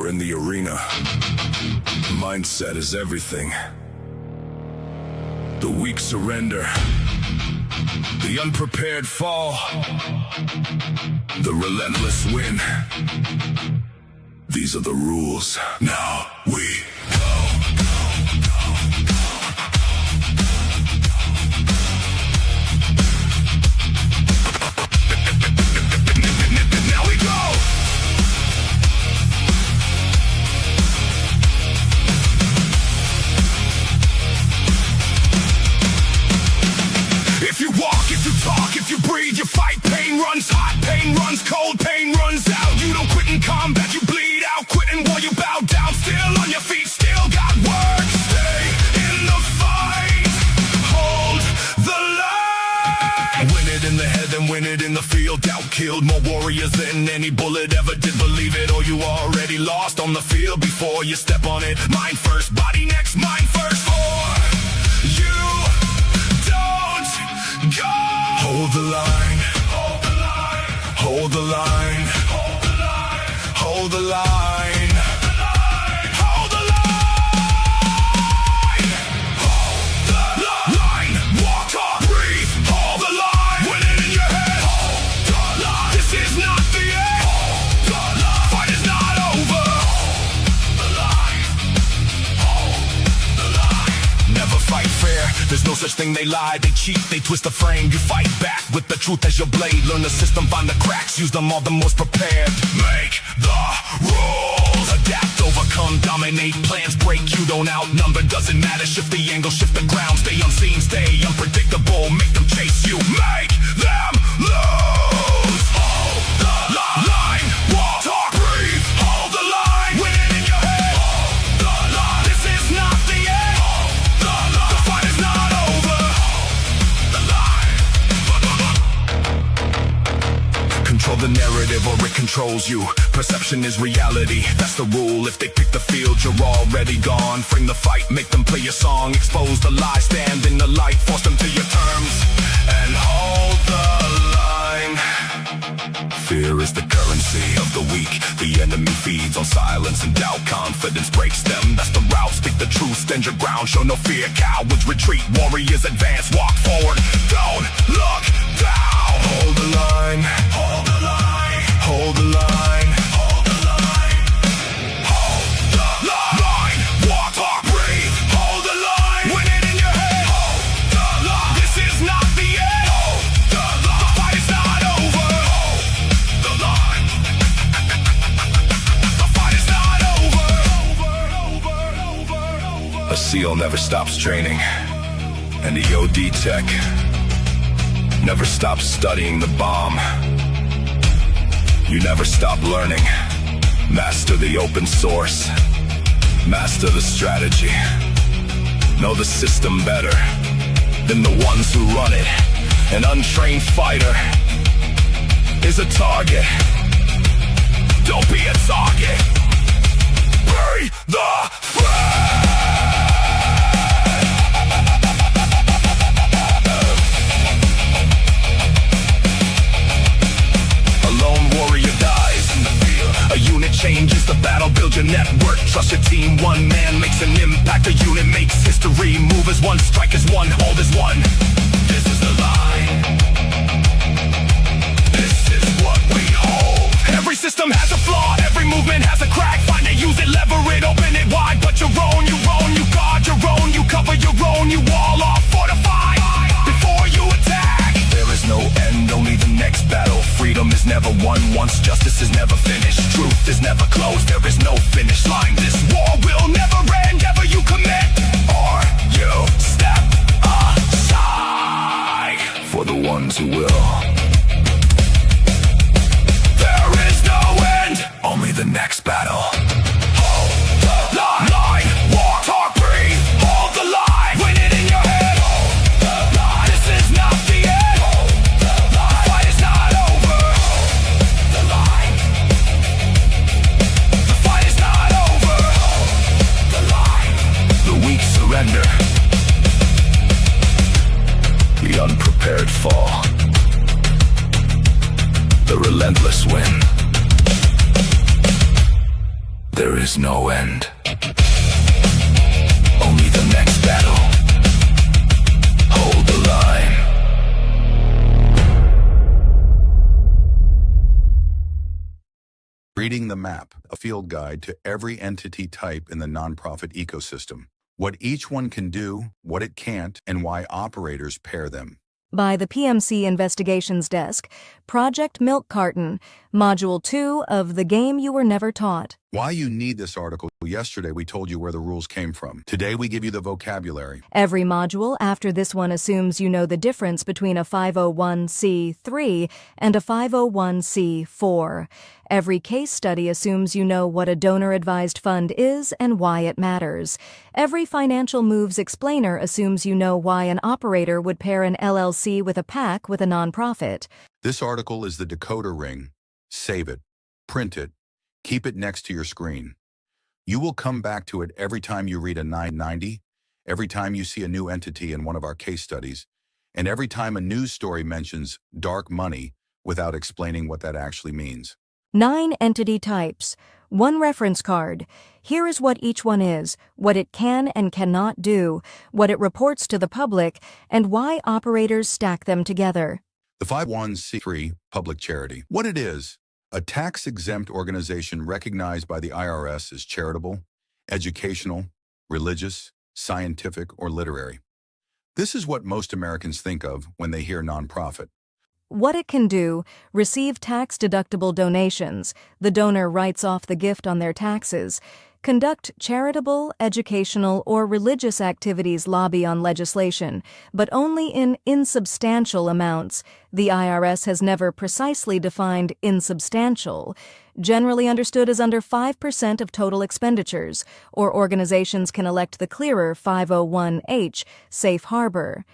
We're in the arena. Mindset is everything. The weak surrender. The unprepared fall. The relentless win. These are the rules. Now we go. Now we go. If you walk, if you talk, if you breathe, you fight. Pain runs hot, pain runs cold, pain runs out. You don't quit in combat, you bleed out. Quitting while you bow down, still on your feet, still got work. Stay in the fight, hold the line. Win it in the head and win it in the field. Doubt killed more warriors than any bullet ever did. Believe it or you already lost on the field before you step on it. Mind first, body next, mind first. Or you don't go. Hold the line, hold the line, hold the line, hold the line, hold the line, hold the line, hold the line. Walk, talk, breathe, hold the line. Win it in your head, hold the line. This is not the end, hold the line. Fight is not over, hold the line, hold the line. Never fight fair, there's no such thing, they lie, they cheat, they twist the frame. You fight back with the truth as your blade. Learn the system, find the cracks, use them all the most prepared. Make the rules, adapt, overcome, dominate. Plans break, you don't outnumber, doesn't matter. Shift the angle, shift the ground, stay unseen, stay unpredictable. Make them chase you, make them lose. Hold the line, walk, talk, breathe, hold the line. Win it in your head, hold the line. This is not the end, hold the line. The fight is not over, hold the line. Control the narrative or it controls you. Perception is reality, that's the rule. If they pick the field, you're already gone. Frame the fight, make them play your song. Expose the lie, stand in the light. Force them to your terms and hold the line. Fear is the currency of the weak. The enemy feeds on silence and doubt. Confidence breaks them, that's the route. Speak the truth, stand your ground. Show no fear, cowards retreat. Warriors advance, walk forward. Don't look down. Hold the line, hold the line, hold the line, hold the line, hold the line. Walk, talk, breathe, hold the line. Win it in your head, hold the line. This is not the end, hold the line. The fight is not over, hold the line. The fight is not over. A SEAL never stops training, and the OD tech never stops studying the bomb. You never stop learning. Master the open source. Master the strategy. Know the system better than the ones who run it. An untrained fighter is a target. Don't be a target. Be the threat. A unit changes the battle, build your network. Trust your team, one man makes an impact. A unit makes history, move as one, strike as one, hold as one. This is the line. This is what we hold. Every system has a flaw, every movement has a crack. Find it, use it, lever it, open it wide. But your own, you guard your own, you cover your own. You wall off, fortify before you attack. There is no end, only the next battle. Freedom is never won once, justice is never finished. Truth is never closed, there is no finish line. This war will never end, ever you commit or you step aside. For the ones who will, there is no end, only the next battle. Hold the line, walk, talk, breathe, hold the line. Win it in your head, hold the line. This is not the end, hold the line. The fight is not over, hold the line. The fight is not over, hold the line. The weak surrender, the unprepared fall, the relentless win. There is no end. Only the next battle. Hold the line. Reading the Map, a field guide to every entity type in the nonprofit ecosystem. What each one can do, what it can't, and why operators pair them. By the PMC Investigations Desk, Project Milk Carton, Module 2 of The Game You Were Never Taught. Why you need this article. Yesterday we told you where the rules came from. Today we give you the vocabulary. Every module after this one assumes you know the difference between a 501c3 and a 501c4. Every case study assumes you know what a donor-advised fund is and why it matters. Every financial moves explainer assumes you know why an operator would pair an LLC with a PAC with a nonprofit. This article is the decoder ring. Save it, print it, keep it next to your screen. You will come back to it every time you read a 990, every time you see a new entity in one of our case studies, and every time a news story mentions dark money without explaining what that actually means. 9 entity types. 1 reference card. Here is what each one is, what it can and cannot do, what it reports to the public, and why operators stack them together. The 501c3, public charity. What it is: a tax-exempt organization recognized by the IRS as charitable, educational, religious, scientific, or literary. This is what most Americans think of when they hear nonprofit. What it can do: receive tax-deductible donations. The donor writes off the gift on their taxes. Conduct charitable, educational, or religious activities. Lobby on legislation, but only in insubstantial amounts. The IRS has never precisely defined insubstantial, generally understood as under 5% of total expenditures, or organizations can elect the clearer 501h, safe harbor.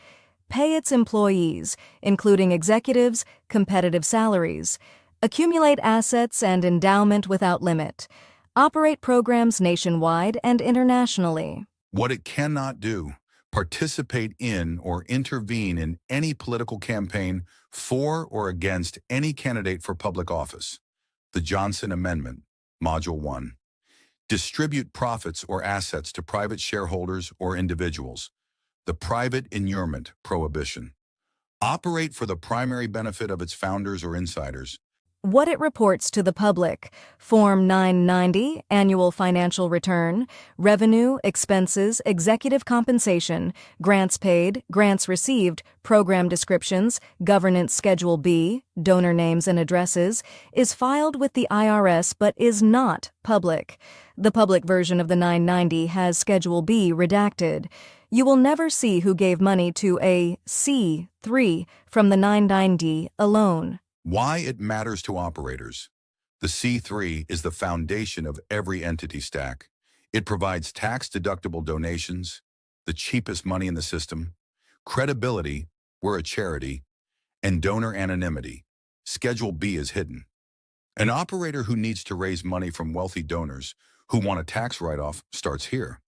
Pay its employees, including executives, competitive salaries. Accumulate assets and endowment without limit. Operate programs nationwide and internationally. What it cannot do: participate in or intervene in any political campaign for or against any candidate for public office. The Johnson Amendment, Module 1. Distribute profits or assets to private shareholders or individuals. The Private Inurement Prohibition. Operate for the primary benefit of its founders or insiders. What it reports to the public: Form 990, Annual Financial Return, Revenue, Expenses, Executive Compensation, Grants Paid, Grants Received, Program Descriptions, Governance Schedule B, Donor Names and Addresses, is filed with the IRS but is not public. The public version of the 990 has Schedule B redacted. You will never see who gave money to a C3 from the 990 alone. Why it matters to operators. The C3 is the foundation of every entity stack. It provides tax-deductible donations, the cheapest money in the system, credibility, we're a charity, and donor anonymity. Schedule B is hidden. An operator who needs to raise money from wealthy donors who want a tax write-off starts here.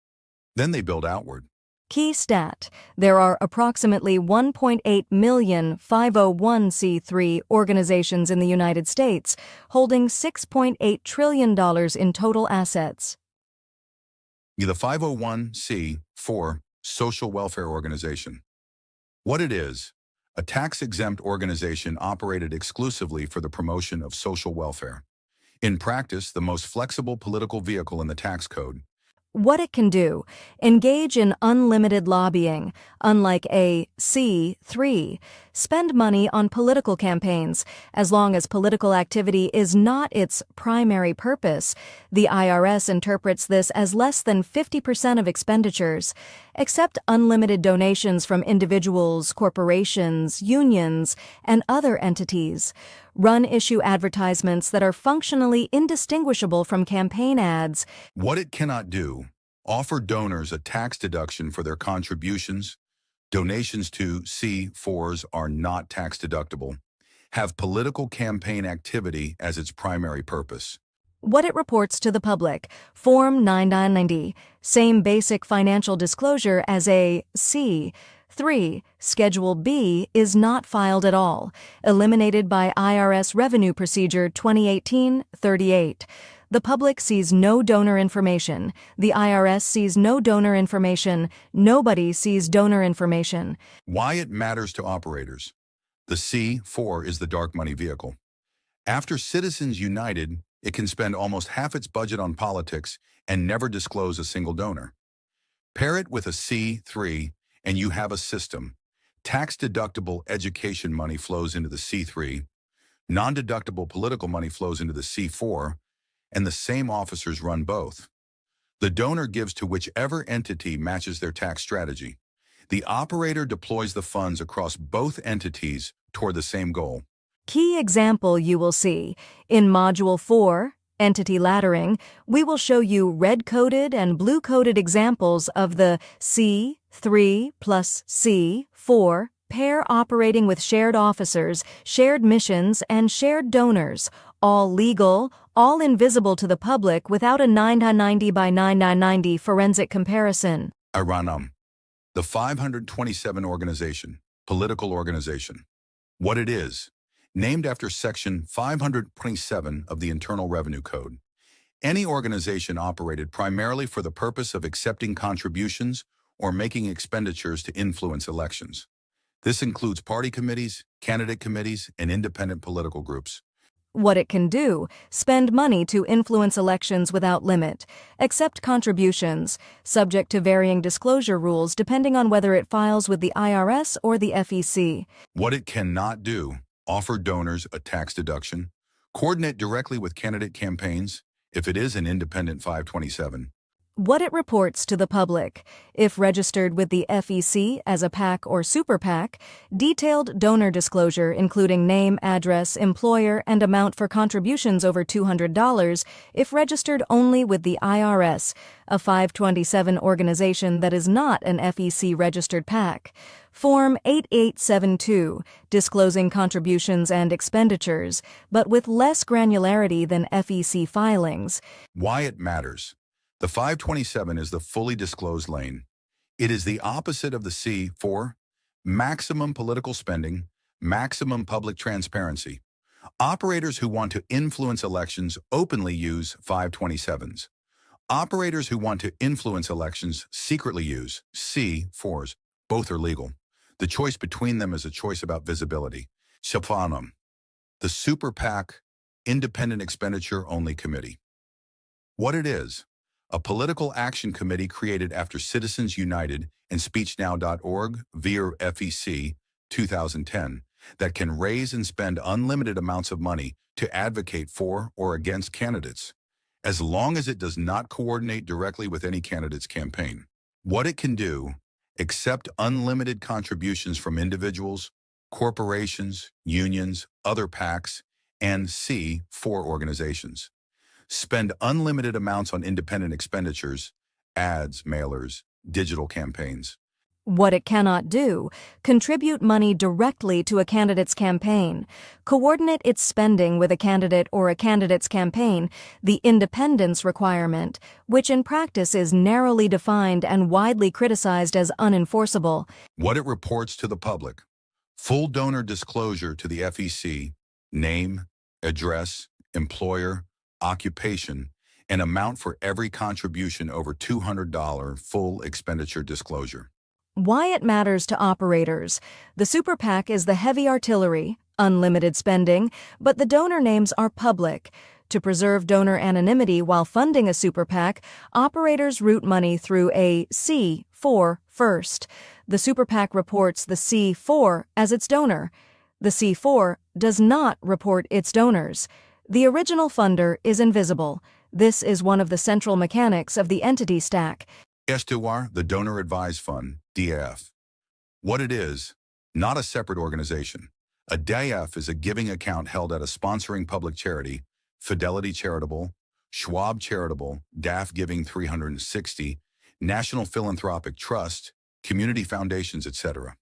Then they build outward. Key stat: there are approximately 1.8 million 501c3 organizations in the United States, holding $6.8 trillion in total assets. The 501c4, social welfare organization. What it is: a tax-exempt organization operated exclusively for the promotion of social welfare. In practice, the most flexible political vehicle in the tax code. What it can do: engage in unlimited lobbying, unlike a C3. Spend money on political campaigns, as long as political activity is not its primary purpose. The IRS interprets this as less than 50% of expenditures. Accept unlimited donations from individuals, corporations, unions, and other entities. Run issue advertisements that are functionally indistinguishable from campaign ads. What it cannot do: offer donors a tax deduction for their contributions. Donations to C4s are not tax deductible. Have political campaign activity as its primary purpose. What it reports to the public: Form 990, same basic financial disclosure as a C3. Schedule B is not filed at all, eliminated by IRS Revenue Procedure 2018-38. The public sees no donor information. The IRS sees no donor information. Nobody sees donor information. Why it matters to operators. The C4 is the dark money vehicle. After Citizens United, it can spend almost half its budget on politics and never disclose a single donor. Pair it with a C3, and you have a system. Tax-deductible education money flows into the C3, non-deductible political money flows into the C4, and the same officers run both. The donor gives to whichever entity matches their tax strategy. The operator deploys the funds across both entities toward the same goal. Key example you will see. In Module 4, Entity Laddering, we will show you red-coded and blue-coded examples of the C3 plus C4 pair operating with shared officers, shared missions, and shared donors, all legal, all invisible to the public without a 990 by 9990 forensic comparison. Iranum, the 527 organization, political organization. What it is, named after Section 527 of the Internal Revenue Code. Any organization operated primarily for the purpose of accepting contributions or making expenditures to influence elections. This includes party committees, candidate committees, and independent political groups. What it can do: spend money to influence elections without limit, accept contributions, subject to varying disclosure rules depending on whether it files with the IRS or the FEC. What it cannot do: offer donors a tax deduction, coordinate directly with candidate campaigns, if it is an independent 527. What it reports to the public: if registered with the FEC as a PAC or super PAC, detailed donor disclosure including name, address, employer, and amount for contributions over $200, if registered only with the IRS, a 527 organization that is not an FEC-registered PAC. Form 8872, disclosing contributions and expenditures, but with less granularity than FEC filings. Why it matters. The 527 is the fully disclosed lane. It is the opposite of the C4, maximum political spending, maximum public transparency. Operators who want to influence elections openly use 527s. Operators who want to influence elections secretly use C4s. Both are legal. The choice between them is a choice about visibility. Shafanam, the Super PAC, Independent Expenditure Only Committee. What it is: a political action committee created after Citizens United and SpeechNow.org via FEC 2010 that can raise and spend unlimited amounts of money to advocate for or against candidates, as long as it does not coordinate directly with any candidate's campaign. What it can do: accept unlimited contributions from individuals, corporations, unions, other PACs, and C4 organizations. Spend unlimited amounts on independent expenditures, ads, mailers, digital campaigns. What it cannot do: contribute money directly to a candidate's campaign, coordinate its spending with a candidate or a candidate's campaign, the independence requirement, which in practice is narrowly defined and widely criticized as unenforceable. What it reports to the public: full donor disclosure to the FEC, name, address, employer, occupation, and amount for every contribution over $200 full expenditure disclosure. Why it matters to operators: the super PAC is the heavy artillery, unlimited spending, but the donor names are public. To preserve donor anonymity while funding a super PAC, operators route money through a C4 first. The super PAC reports the C4 as its donor. The C4 does not report its donors. The original funder is invisible. This is one of the central mechanics of the entity stack. Estuar, the Donor Advised Fund, DAF. What it is: not a separate organization. A DAF is a giving account held at a sponsoring public charity, Fidelity Charitable, Schwab Charitable, DAF Giving 360, National Philanthropic Trust, community foundations, etc.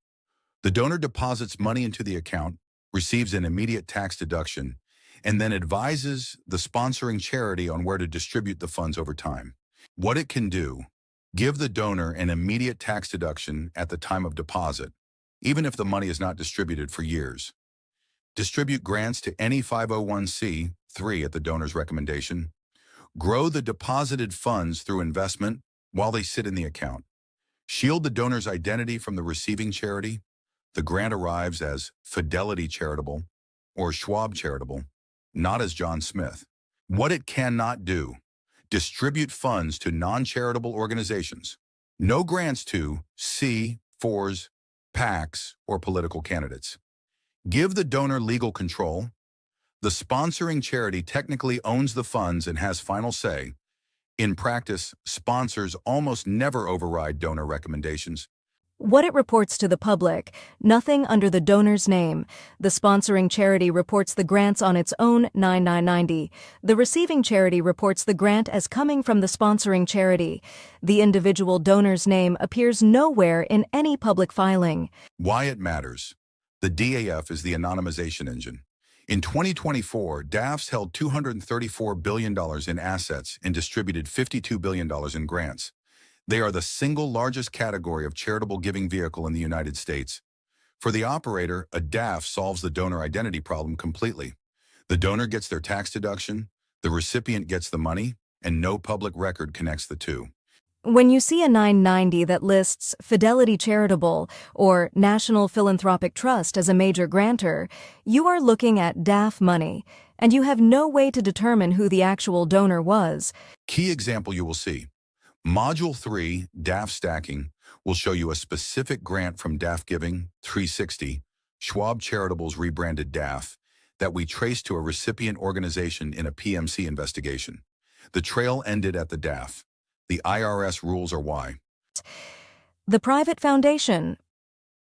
The donor deposits money into the account, receives an immediate tax deduction, and then advises the sponsoring charity on where to distribute the funds over time. What it can do: give the donor an immediate tax deduction at the time of deposit, even if the money is not distributed for years. Distribute grants to any 501c3 at the donor's recommendation. Grow the deposited funds through investment while they sit in the account. Shield the donor's identity from the receiving charity. The grant arrives as Fidelity Charitable or Schwab Charitable, not as John Smith. What it cannot do: distribute funds to non-charitable organizations. No grants to C4s, PACs, or political candidates. Give the donor legal control. The sponsoring charity technically owns the funds and has final say. In practice, sponsors almost never override donor recommendations. What it reports to the public: nothing under the donor's name. The sponsoring charity reports the grants on its own 9990. The receiving charity reports the grant as coming from the sponsoring charity. The individual donor's name appears nowhere in any public filing. Why it matters. The DAF is the anonymization engine. In 2024, DAFs held $234 billion in assets and distributed $52 billion in grants. They are the single largest category of charitable giving vehicle in the United States. For the operator, a DAF solves the donor identity problem completely. The donor gets their tax deduction, the recipient gets the money, and no public record connects the two. When you see a 990 that lists Fidelity Charitable or National Philanthropic Trust as a major grantor, you are looking at DAF money, and you have no way to determine who the actual donor was. Key example you will see. Module 3, DAF Stacking, will show you a specific grant from DAF Giving 360, Schwab Charitable's rebranded DAF, that we traced to a recipient organization in a PMC investigation. The trail ended at the DAF. The IRS rules are why. The private foundation.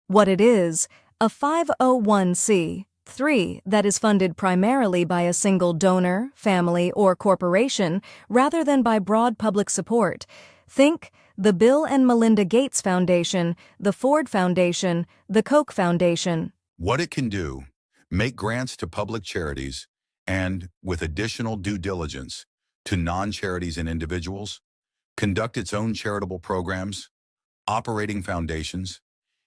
What it is: a 501c3 that is funded primarily by a single donor, family, or corporation rather than by broad public support. Think the Bill and Melinda Gates Foundation, the Ford Foundation, the Koch Foundation. What it can do: make grants to public charities and, with additional due diligence, to non-charities and individuals, conduct its own charitable programs, operating foundations,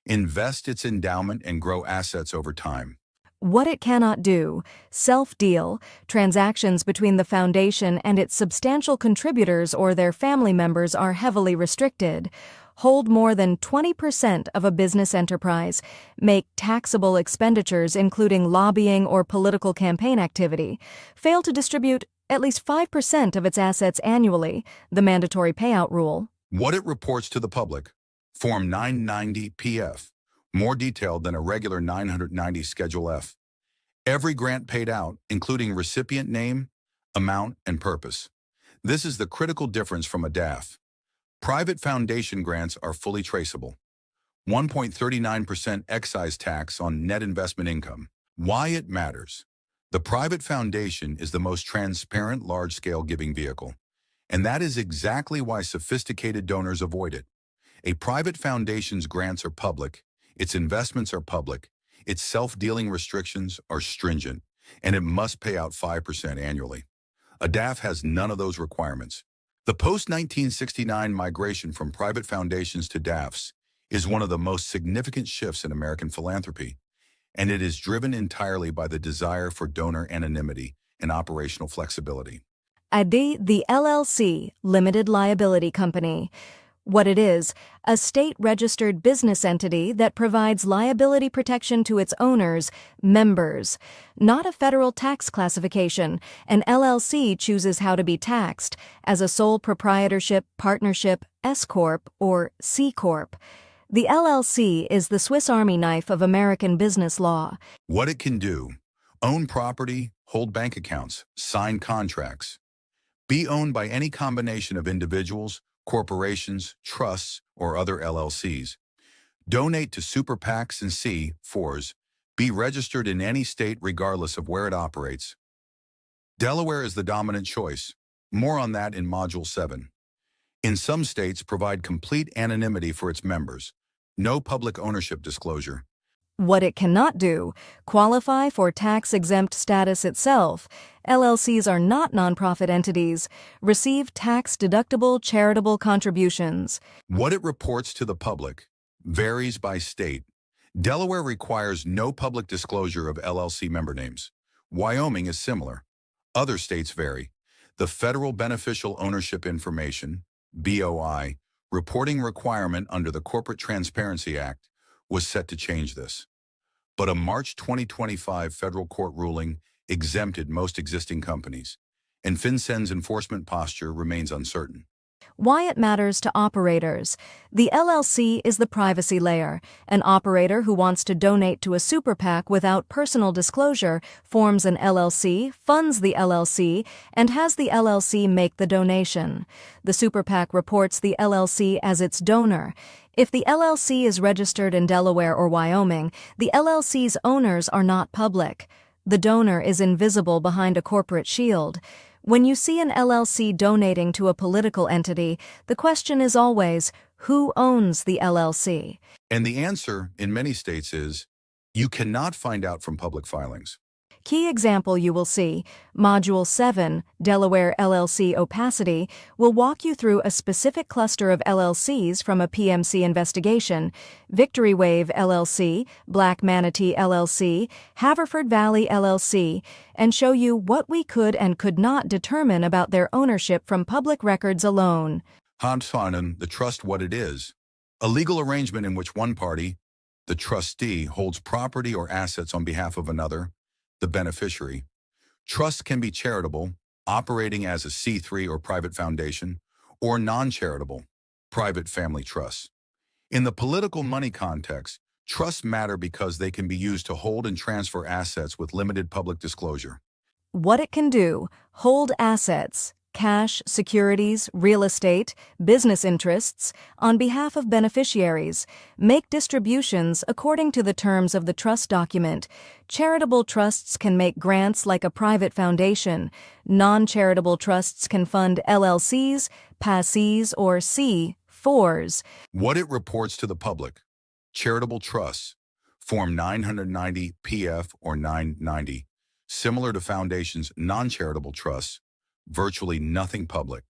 invest its endowment, and grow assets over time. What it cannot do: self-deal. Transactions between the foundation and its substantial contributors or their family members are heavily restricted. Hold more than 20% of a business enterprise. Make taxable expenditures including lobbying or political campaign activity. Fail to distribute at least 5% of its assets annually, the mandatory payout rule. What it reports to the public: Form 990 PF, more detailed than a regular 990 Schedule F. Every grant paid out, including recipient name, amount, and purpose. This is the critical difference from a DAF. Private foundation grants are fully traceable. 1.39% excise tax on net investment income. Why it matters. The private foundation is the most transparent large-scale giving vehicle, and that is exactly why sophisticated donors avoid it. A private foundation's grants are public, its investments are public, its self-dealing restrictions are stringent, and it must pay out 5% annually. A DAF has none of those requirements. The post-1969 migration from private foundations to DAFs is one of the most significant shifts in American philanthropy, and it is driven entirely by the desire for donor anonymity and operational flexibility. ADI, the LLC, Limited Liability Company. What it is: a state-registered business entity that provides liability protection to its owners, members. Not a federal tax classification. An LLC chooses how to be taxed: as a sole proprietorship, partnership, S-corp, or C-corp. The LLC is the Swiss Army knife of American business law. What it can do: own property, hold bank accounts, sign contracts. Be owned by any combination of individuals, corporations, trusts, or other LLCs. Donate to super PACs and C4s. Be registered in any state regardless of where it operates. Delaware is the dominant choice. More on that in Module 7. In some states, provide complete anonymity for its members. No public ownership disclosure. What it cannot do: qualify for tax-exempt status itself. LLCs are not nonprofit entities. Receive tax-deductible charitable contributions. What it reports to the public varies by state. Delaware requires no public disclosure of LLC member names. Wyoming is similar. Other states vary. The Federal Beneficial Ownership Information, BOI, reporting requirement under the Corporate Transparency Act was set to change this. But a March 2025 federal court ruling exempted most existing companies, and FinCEN's enforcement posture remains uncertain. Why it matters to operators. The LLC is the privacy layer. An operator who wants to donate to a super PAC without personal disclosure forms an LLC, funds the LLC, and has the LLC make the donation. The super PAC reports the LLC as its donor. If the LLC is registered in Delaware or Wyoming, the LLC's owners are not public. The donor is invisible behind a corporate shield. When you see an LLC donating to a political entity, the question is always, who owns the LLC? And the answer in many states is, you cannot find out from public filings. Key example you will see, Module 7, Delaware LLC Opacity, will walk you through a specific cluster of LLCs from a PMC investigation, Victory Wave LLC, Black Manatee LLC, Haverford Valley LLC, and show you what we could and could not determine about their ownership from public records alone. Carton, the trust what it is, a legal arrangement in which one party, the trustee, holds property or assets on behalf of another, the beneficiary. Trust can be charitable, operating as a C3 or private foundation, or non-charitable, private family trusts. In the political money context, trusts matter because they can be used to hold and transfer assets with limited public disclosure. What it can do: hold assets, cash, securities, real estate, business interests, on behalf of beneficiaries, make distributions according to the terms of the trust document. Charitable trusts can make grants like a private foundation. Non-charitable trusts can fund LLCs, PACs, or C4s. What it reports to the public. Charitable trusts, Form 990 PF or 990, similar to foundations. Non-charitable trusts, virtually nothing public.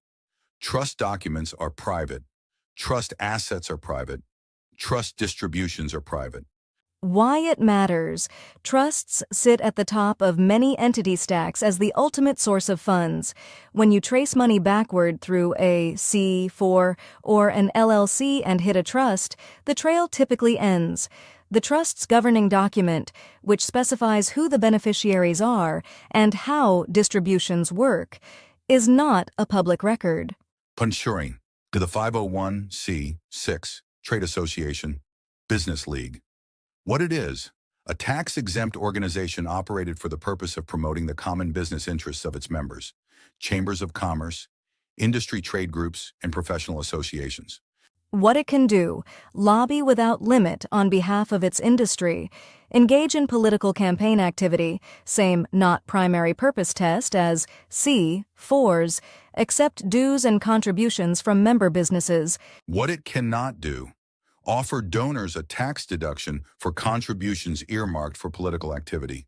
Trust documents are private. Trust assets are private. Trust distributions are private. Why it matters. Trusts sit at the top of many entity stacks as the ultimate source of funds. When you trace money backward through a C4 or an LLC and hit a trust, the trail typically ends. The trust's governing document, which specifies who the beneficiaries are and how distributions work, is not a public record. Punchuring to the 501c6 Trade Association, Business League. What it is, a tax-exempt organization operated for the purpose of promoting the common business interests of its members, chambers of commerce, industry trade groups, and professional associations. What it can do: lobby without limit on behalf of its industry, engage in political campaign activity, same not primary purpose test as C4s, accept dues and contributions from member businesses. What it cannot do: offer donors a tax deduction for contributions earmarked for political activity.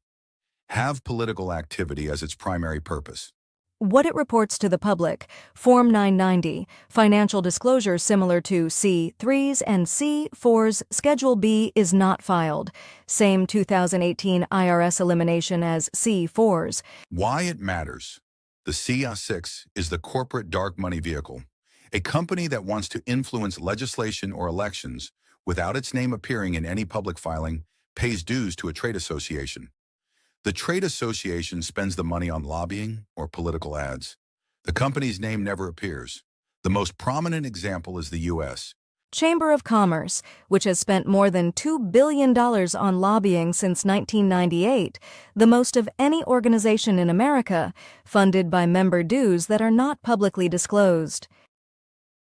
Have political activity as its primary purpose. What it reports to the public: Form 990, financial disclosures similar to C3s and C4s. Schedule B is not filed. Same 2018 IRS elimination as C4s. Why it matters. The CA6 is the corporate dark money vehicle, a company that wants to influence legislation or elections without its name appearing in any public filing, pays dues to a trade association. The trade association spends the money on lobbying or political ads. The company's name never appears. The most prominent example is the U.S. Chamber of Commerce, which has spent more than $2 billion on lobbying since 1998, the most of any organization in America, funded by member dues that are not publicly disclosed.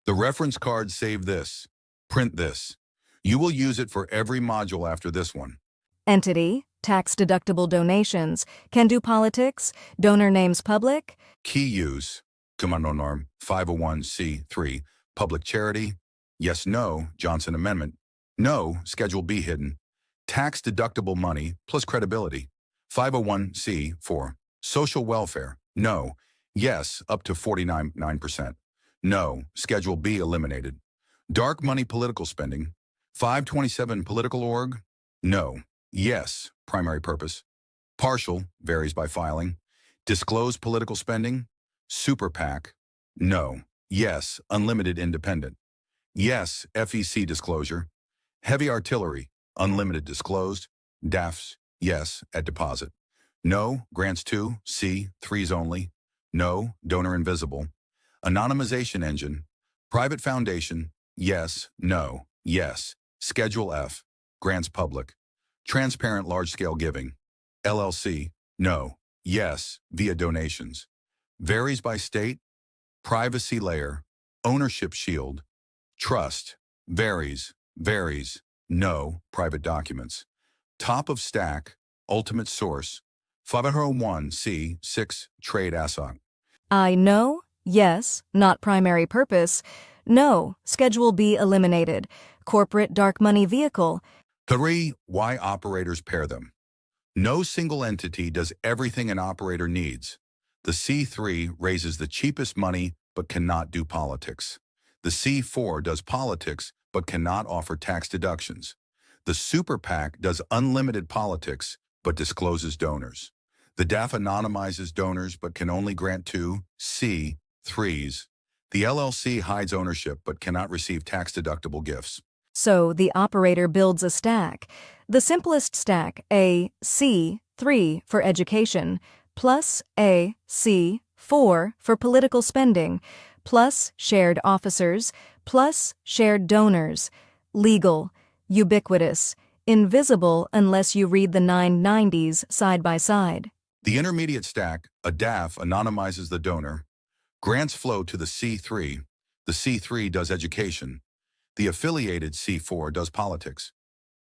The reference card: save this, print this. You will use it for every module after this one. Entity, tax-deductible donations, can do politics, donor names public. Key use: Commando Norm 501c3, public charity. Yes, no, Johnson Amendment. No, Schedule B hidden. Tax-deductible money plus credibility. 501c4, social welfare. No, yes, up to 49%. No, Schedule B eliminated. Dark money political spending. 527 political org. No, yes, primary purpose. Partial, varies by filing. Disclose political spending. Super PAC, no. Yes, unlimited independent. Yes, FEC disclosure. Heavy artillery, unlimited disclosed. DAFs, yes, at deposit. No, grants 2, C, 3s only. No, donor invisible. Anonymization engine. Private foundation, yes, no, yes. Schedule F, grants public. Transparent large-scale giving. LLC, no, yes, via donations. Varies by state. Privacy layer. Ownership shield. Trust. Varies. No, private documents. Top of stack. Ultimate source. 501c 6 trade ASOC. I no, yes, not primary purpose. No, Schedule B eliminated. Corporate dark money vehicle. 3. Why operators pair them. No single entity does everything an operator needs. The C3 raises the cheapest money but cannot do politics. The C4 does politics but cannot offer tax deductions. The Super PAC does unlimited politics but discloses donors. The DAF anonymizes donors but can only grant 2 C3s. The LLC hides ownership but cannot receive tax-deductible gifts. So the operator builds a stack. The simplest stack, A, C, 3 for education, plus A, C, 4 for political spending, plus shared officers, plus shared donors, legal, ubiquitous, invisible unless you read the 990s side by side. The intermediate stack, a DAF, anonymizes the donor. Grants flow to the C3. The C3 does education. The affiliated C4 does politics.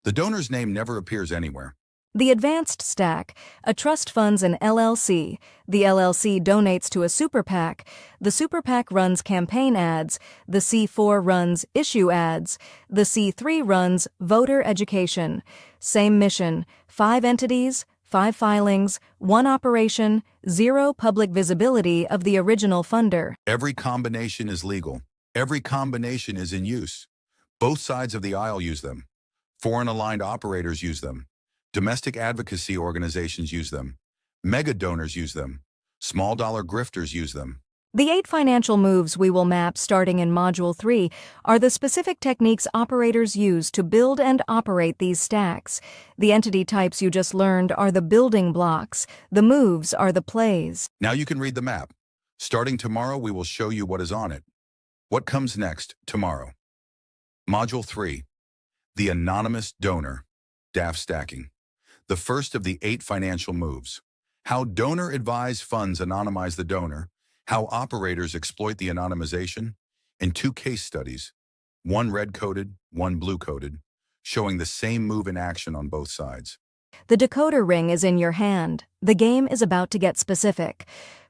The donor's name never appears anywhere. The advanced stack, a trust funds an LLC. The LLC donates to a super PAC. The super PAC runs campaign ads. The C4 runs issue ads. The C3 runs voter education. Same mission, 5 entities, 5 filings, 1 operation, 0 public visibility of the original funder. Every combination is legal. Every combination is in use. Both sides of the aisle use them. Foreign-aligned operators use them. Domestic advocacy organizations use them. Mega donors use them. Small-dollar grifters use them. The 8 financial moves we will map starting in Module 3 are the specific techniques operators use to build and operate these stacks. The entity types you just learned are the building blocks. The moves are the plays. Now you can read the map. Starting tomorrow, we will show you what is on it. What comes next tomorrow? Module 3. The Anonymous Donor. DAF Stacking. The first of the 8 financial moves. How donor-advised funds anonymize the donor. How operators exploit the anonymization. And 2 case studies. One red-coded, one blue-coded, showing the same move in action on both sides. The decoder ring is in your hand. The game is about to get specific.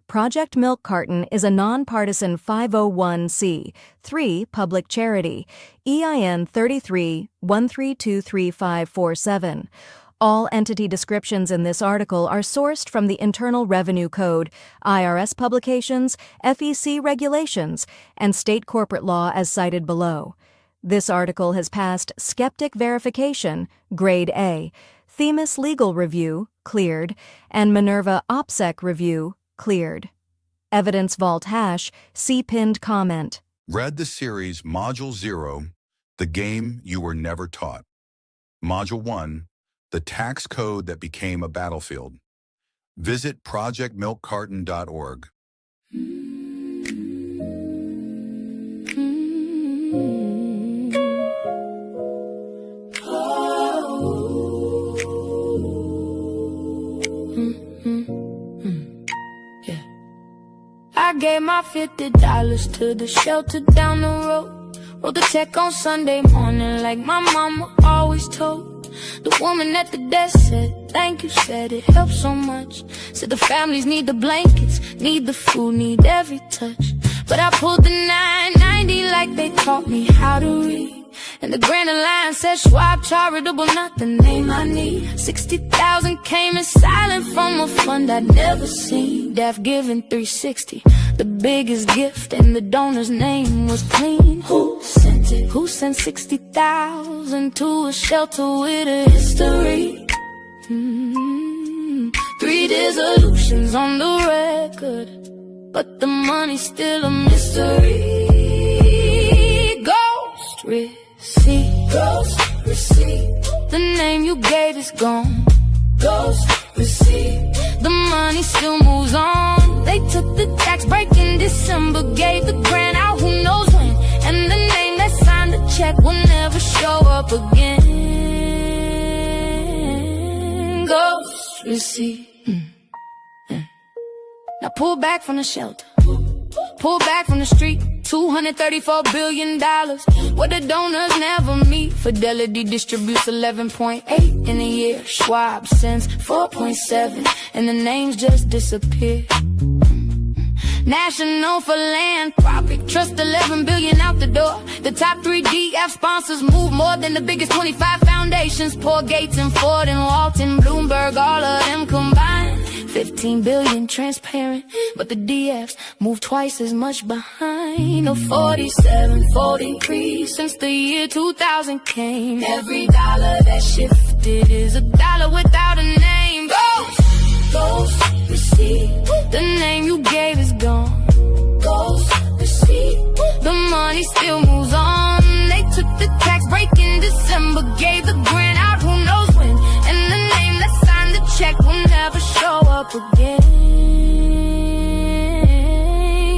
Project Milk Carton is a nonpartisan 501c3 public charity, EIN 3313233547. All entity descriptions in this article are sourced from the Internal Revenue Code, IRS publications, FEC regulations, and state corporate law as cited below. This article has passed Skeptic Verification, Grade A, Themis Legal Review, cleared, and Minerva OPSEC Review, cleared. Evidence Vault Hash, see pinned comment. Read the series Module 0, The Game You Were Never Taught. Module 1, The Tax Code That Became a Battlefield. Visit projectmilkcarton.org. I gave my $50 to the shelter down the road. Wrote the check on Sunday morning like my mama always told. The woman at the desk said, thank you, said it helps so much. Said the families need the blankets, need the food, need every touch. But I pulled the 990 like they taught me how to read. And the grand alliance said Schwab charitable, not the name I need. 60,000 came in silent from a fund I'd never seen. Deaf giving 360, the biggest gift, and the donor's name was clean. Who sent it? Who sent 60,000 to a shelter with a history? 3 dissolutions on the record. but the money's still a mystery. Ghost receipt, ghost receipt. The name you gave is gone. Ghost receipt. The money still moves on. They took the tax break in December, gave the grant out who knows when, and the name that signed the check will never show up again. Ghost receipt. Now pull back from the shelter, pull back from the street. $234 billion, what the donors never meet. Fidelity distributes 11.8 in a year. Schwab sends 4.7, and the names just disappear. National Philanthropic Trust, 11 billion out the door. The top 3 DF sponsors move more than the biggest 25 foundations. Poor Gates and Ford and Walton, Bloomberg, all of them combined. 15 billion transparent, but the DFs move twice as much behind. A 47, 43 since the year 2000 came. Every dollar that shifted is a dollar without a name. Ghost receipt. The name you gave is gone. Ghost receipt. The money still moves on. They took the tax break in December, gave the grant out who knows when, and the name that signed the check will never show up again.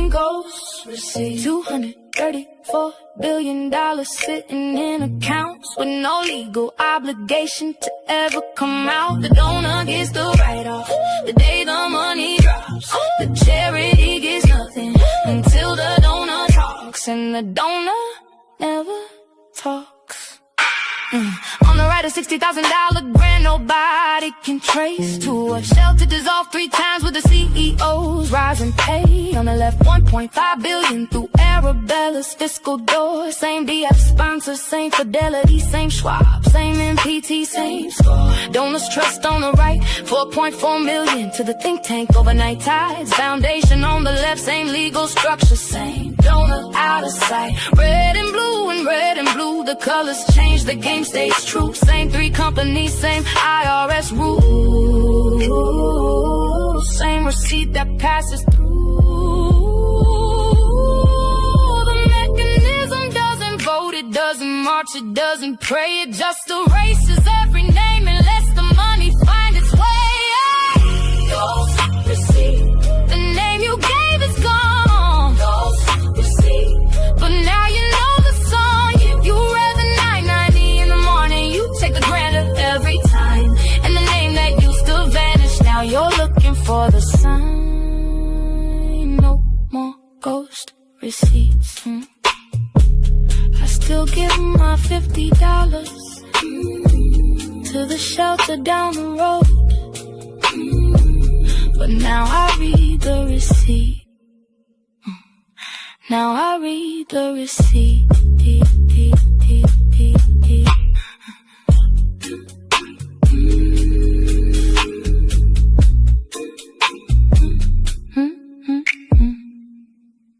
Ghost receipt. $234 billion sitting in accounts with no legal obligation to ever come out. The donor gets the write-off the day the money drops. The charity gets nothing until the donor talks, and the donor never talks. On the right, a $60,000 grant nobody can trace to a shelter dissolved 3 times with the CEOs rise and pay. On the left, 1.5 billion through Arabella's fiscal door. Same DF sponsors, same Fidelity, same Schwab, same MPT, same score. Donors trust on the right, 4.4 million to the think tank overnight tides. Foundation on the left, same legal structure, same donor out of sight. Red and blue and red and blue, the colors change, the game stays true. Same 3 companies, same IRS rules, same receipt that passes through. The mechanism doesn't vote, it doesn't march, it doesn't pray, it just erases every name and lets the money find its way. Ghost receipt. The name you gave is gone. Ghost receipt. But now you know the song. You read the 990 in the morning, you take the grant of every time, and the name that used to vanish, now you're looking for the sign. No more ghost receipts. I still give my $50 to the shelter down the road, but now I read the receipt. Now I read the receipt.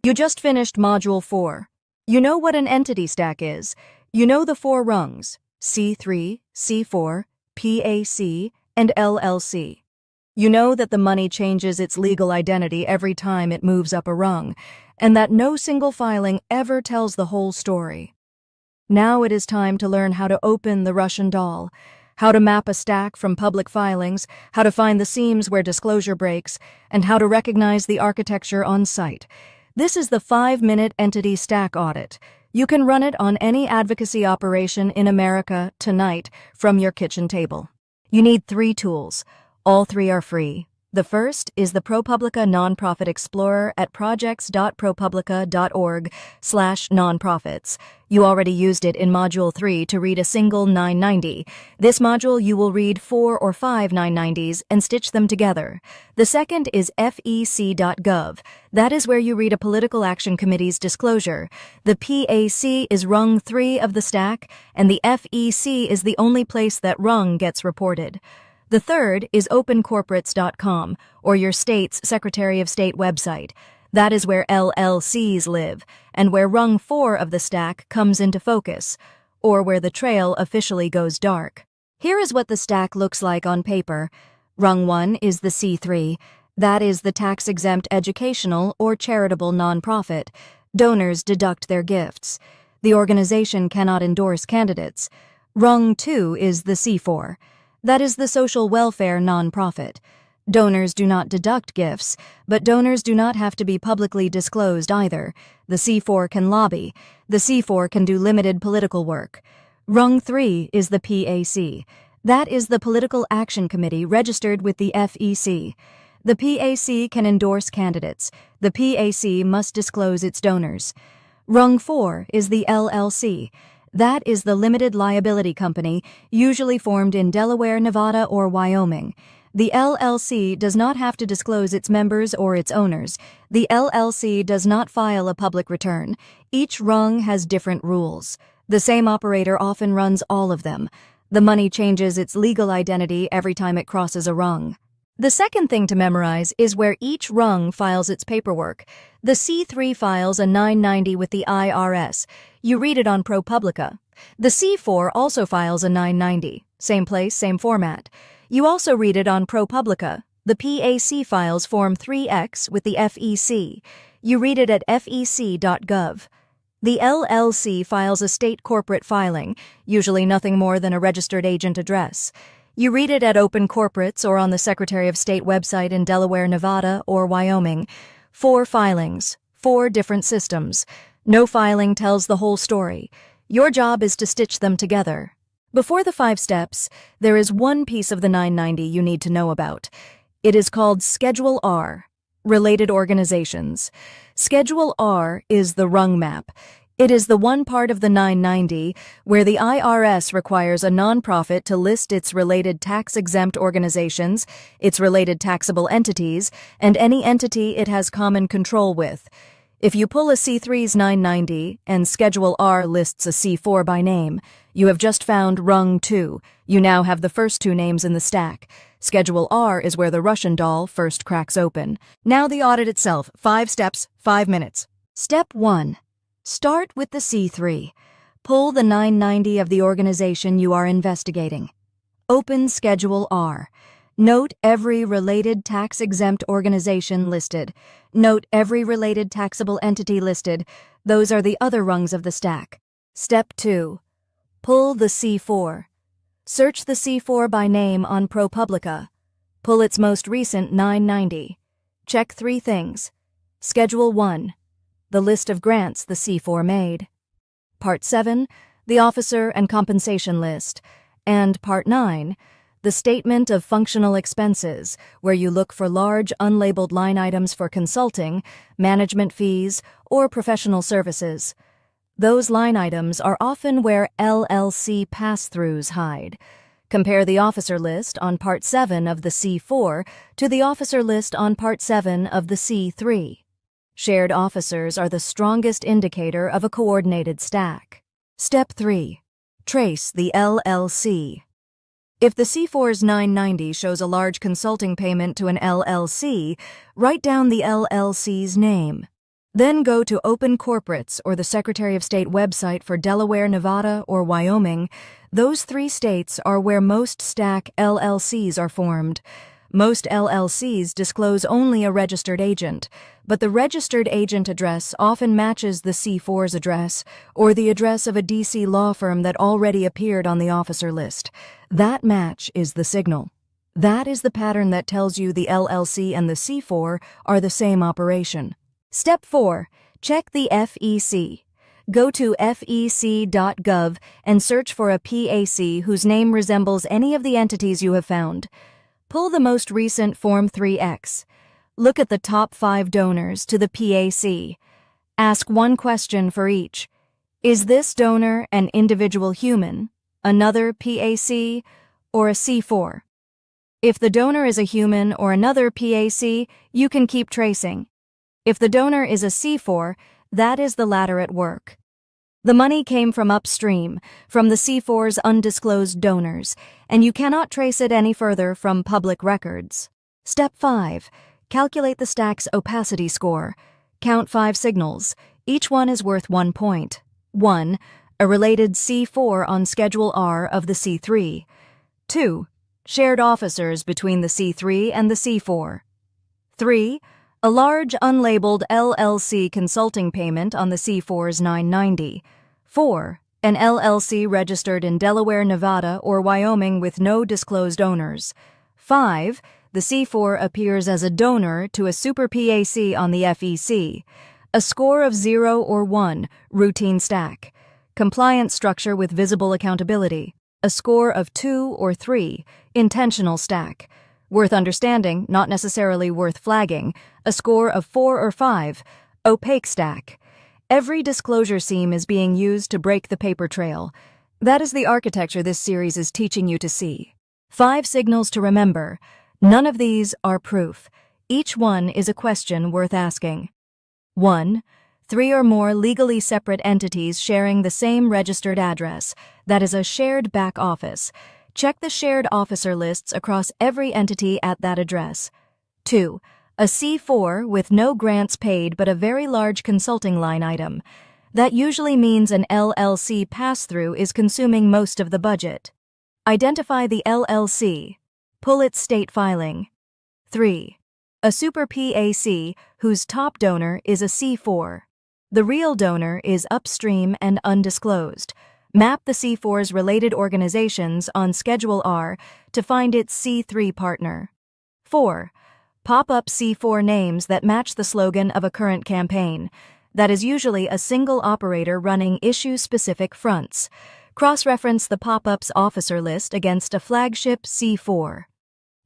You just finished Module 4. You know what an entity stack is. You know the 4 rungs: C3, C4, PAC, and LLC. You know that the money changes its legal identity every time it moves up a rung, and that no single filing ever tells the whole story. Now it is time to learn how to open the Russian doll, how to map a stack from public filings, how to find the seams where disclosure breaks, and how to recognize the architecture on site. This is the 5-minute entity stack audit. You can run it on any advocacy operation in America tonight from your kitchen table. You need 3 tools. All 3 are free. The first is the ProPublica Nonprofit Explorer at projects.propublica.org/nonprofits. You already used it in Module 3 to read a single 990. This module you will read 4 or 5 990s and stitch them together. The second is fec.gov. That is where you read a Political Action Committee's disclosure. The PAC is rung 3 of the stack, and the FEC is the only place that rung gets reported. The third is opencorporates.com, or your state's Secretary of State website. That is where LLCs live, and where rung 4 of the stack comes into focus, or where the trail officially goes dark. Here is what the stack looks like on paper. Rung 1 is the C3. That is the tax-exempt educational or charitable nonprofit. Donors deduct their gifts. The organization cannot endorse candidates. Rung 2 is the C4. That is the social welfare nonprofit. Donors do not deduct gifts, but donors do not have to be publicly disclosed either. The C4 can lobby. The C4 can do limited political work. Rung 3 is the PAC. That is the Political Action Committee registered with the FEC. The PAC can endorse candidates. The PAC must disclose its donors. Rung 4 is the LLC. That is the limited liability company, usually formed in Delaware, Nevada, or Wyoming. The LLC does not have to disclose its members or its owners. The LLC does not file a public return. Each rung has different rules. The same operator often runs all of them. The money changes its legal identity every time it crosses a rung. The second thing to memorize is where each rung files its paperwork. The C3 files a 990 with the IRS. You read it on ProPublica. The C4 also files a 990. Same place, same format. You also read it on ProPublica. The PAC files Form 3X with the FEC. You read it at fec.gov. The LLC files a state corporate filing, usually nothing more than a registered agent address. You read it at Open Corporates or on the Secretary of State website in Delaware, Nevada, or Wyoming. 4 filings, 4 different systems. No filing tells the whole story. Your job is to stitch them together. Before the 5 steps, there is one piece of the 990 you need to know about. It is called Schedule R, Related Organizations. Schedule R is the rung map. It is the one part of the 990 where the IRS requires a nonprofit to list its related tax-exempt organizations, its related taxable entities, and any entity it has common control with. If you pull a C3's 990 and Schedule R lists a C4 by name, you have just found Rung 2. You now have the first 2 names in the stack. Schedule R is where the Russian doll first cracks open. Now the audit itself. 5 steps, 5 minutes. Step 1. Start with the C3. Pull the 990 of the organization you are investigating. Open Schedule R. Note every related tax-exempt organization listed. Note every related taxable entity listed. Those are the other rungs of the stack. Step 2. Pull the C4. Search the C4 by name on ProPublica. Pull its most recent 990. Check 3 things. Schedule 1. The list of grants the C4 made. Part 7. The officer and compensation list. And Part 9. The statement of functional expenses, where you look for large unlabeled line items for consulting, management fees, or professional services. Those line items are often where LLC pass-throughs hide. Compare the officer list on Part 7 of the C4 to the officer list on Part 7 of the C3. Shared officers are the strongest indicator of a coordinated stack. Step 3. Trace the LLC. If the C4's 990 shows a large consulting payment to an LLC, write down the LLC's name. Then go to Open Corporates or the Secretary of State website for Delaware, Nevada, or Wyoming. Those 3 states are where most stack LLCs are formed. Most LLCs disclose only a registered agent, but the registered agent address often matches the C4's address or the address of a DC law firm that already appeared on the officer list. That match is the signal. That is the pattern that tells you the LLC and the C4 are the same operation. Step 4. Check the FEC. Go to fec.gov and search for a PAC whose name resembles any of the entities you have found. Pull the most recent Form 3X. Look at the top 5 donors to the PAC. Ask one question for each. Is this donor an individual human, another PAC, or a C4? If the donor is a human or another PAC, you can keep tracing. If the donor is a C4, that is the latter at work. The money came from upstream, from the C4's undisclosed donors, and you cannot trace it any further from public records. Step 5. Calculate the stack's opacity score. Count 5 signals. Each one is worth 1 point. 1. A related C4 on Schedule R of the C3. 2. Shared officers between the C3 and the C4. 3. A large unlabeled LLC consulting payment on the C4's 990. 4. An LLC registered in Delaware, Nevada, or Wyoming with no disclosed owners. 5. The C4 appears as a donor to a Super PAC on the FEC. A score of 0 or 1, routine stack. Compliance structure with visible accountability. A score of 2 or 3, intentional stack. Worth understanding, not necessarily worth flagging. A score of 4 or 5, opaque stack. Every disclosure seam is being used to break the paper trail. That is the architecture this series is teaching you to see. 5 signals to remember. None of these are proof. Each one is a question worth asking. 1. 3 or more legally separate entities sharing the same registered address. That is a shared back office. Check the shared officer lists across every entity at that address. 2. A C4 with no grants paid but a very large consulting line item. That usually means an LLC pass-through is consuming most of the budget. Identify the LLC. Pull its state filing. 3. A Super PAC whose top donor is a C4. The real donor is upstream and undisclosed. Map the C4's related organizations on Schedule R to find its C3 partner. 4. Pop up C4 names that match the slogan of a current campaign. That is usually a single operator running issue-specific fronts. Cross-reference the pop-up's officer list against a flagship C4.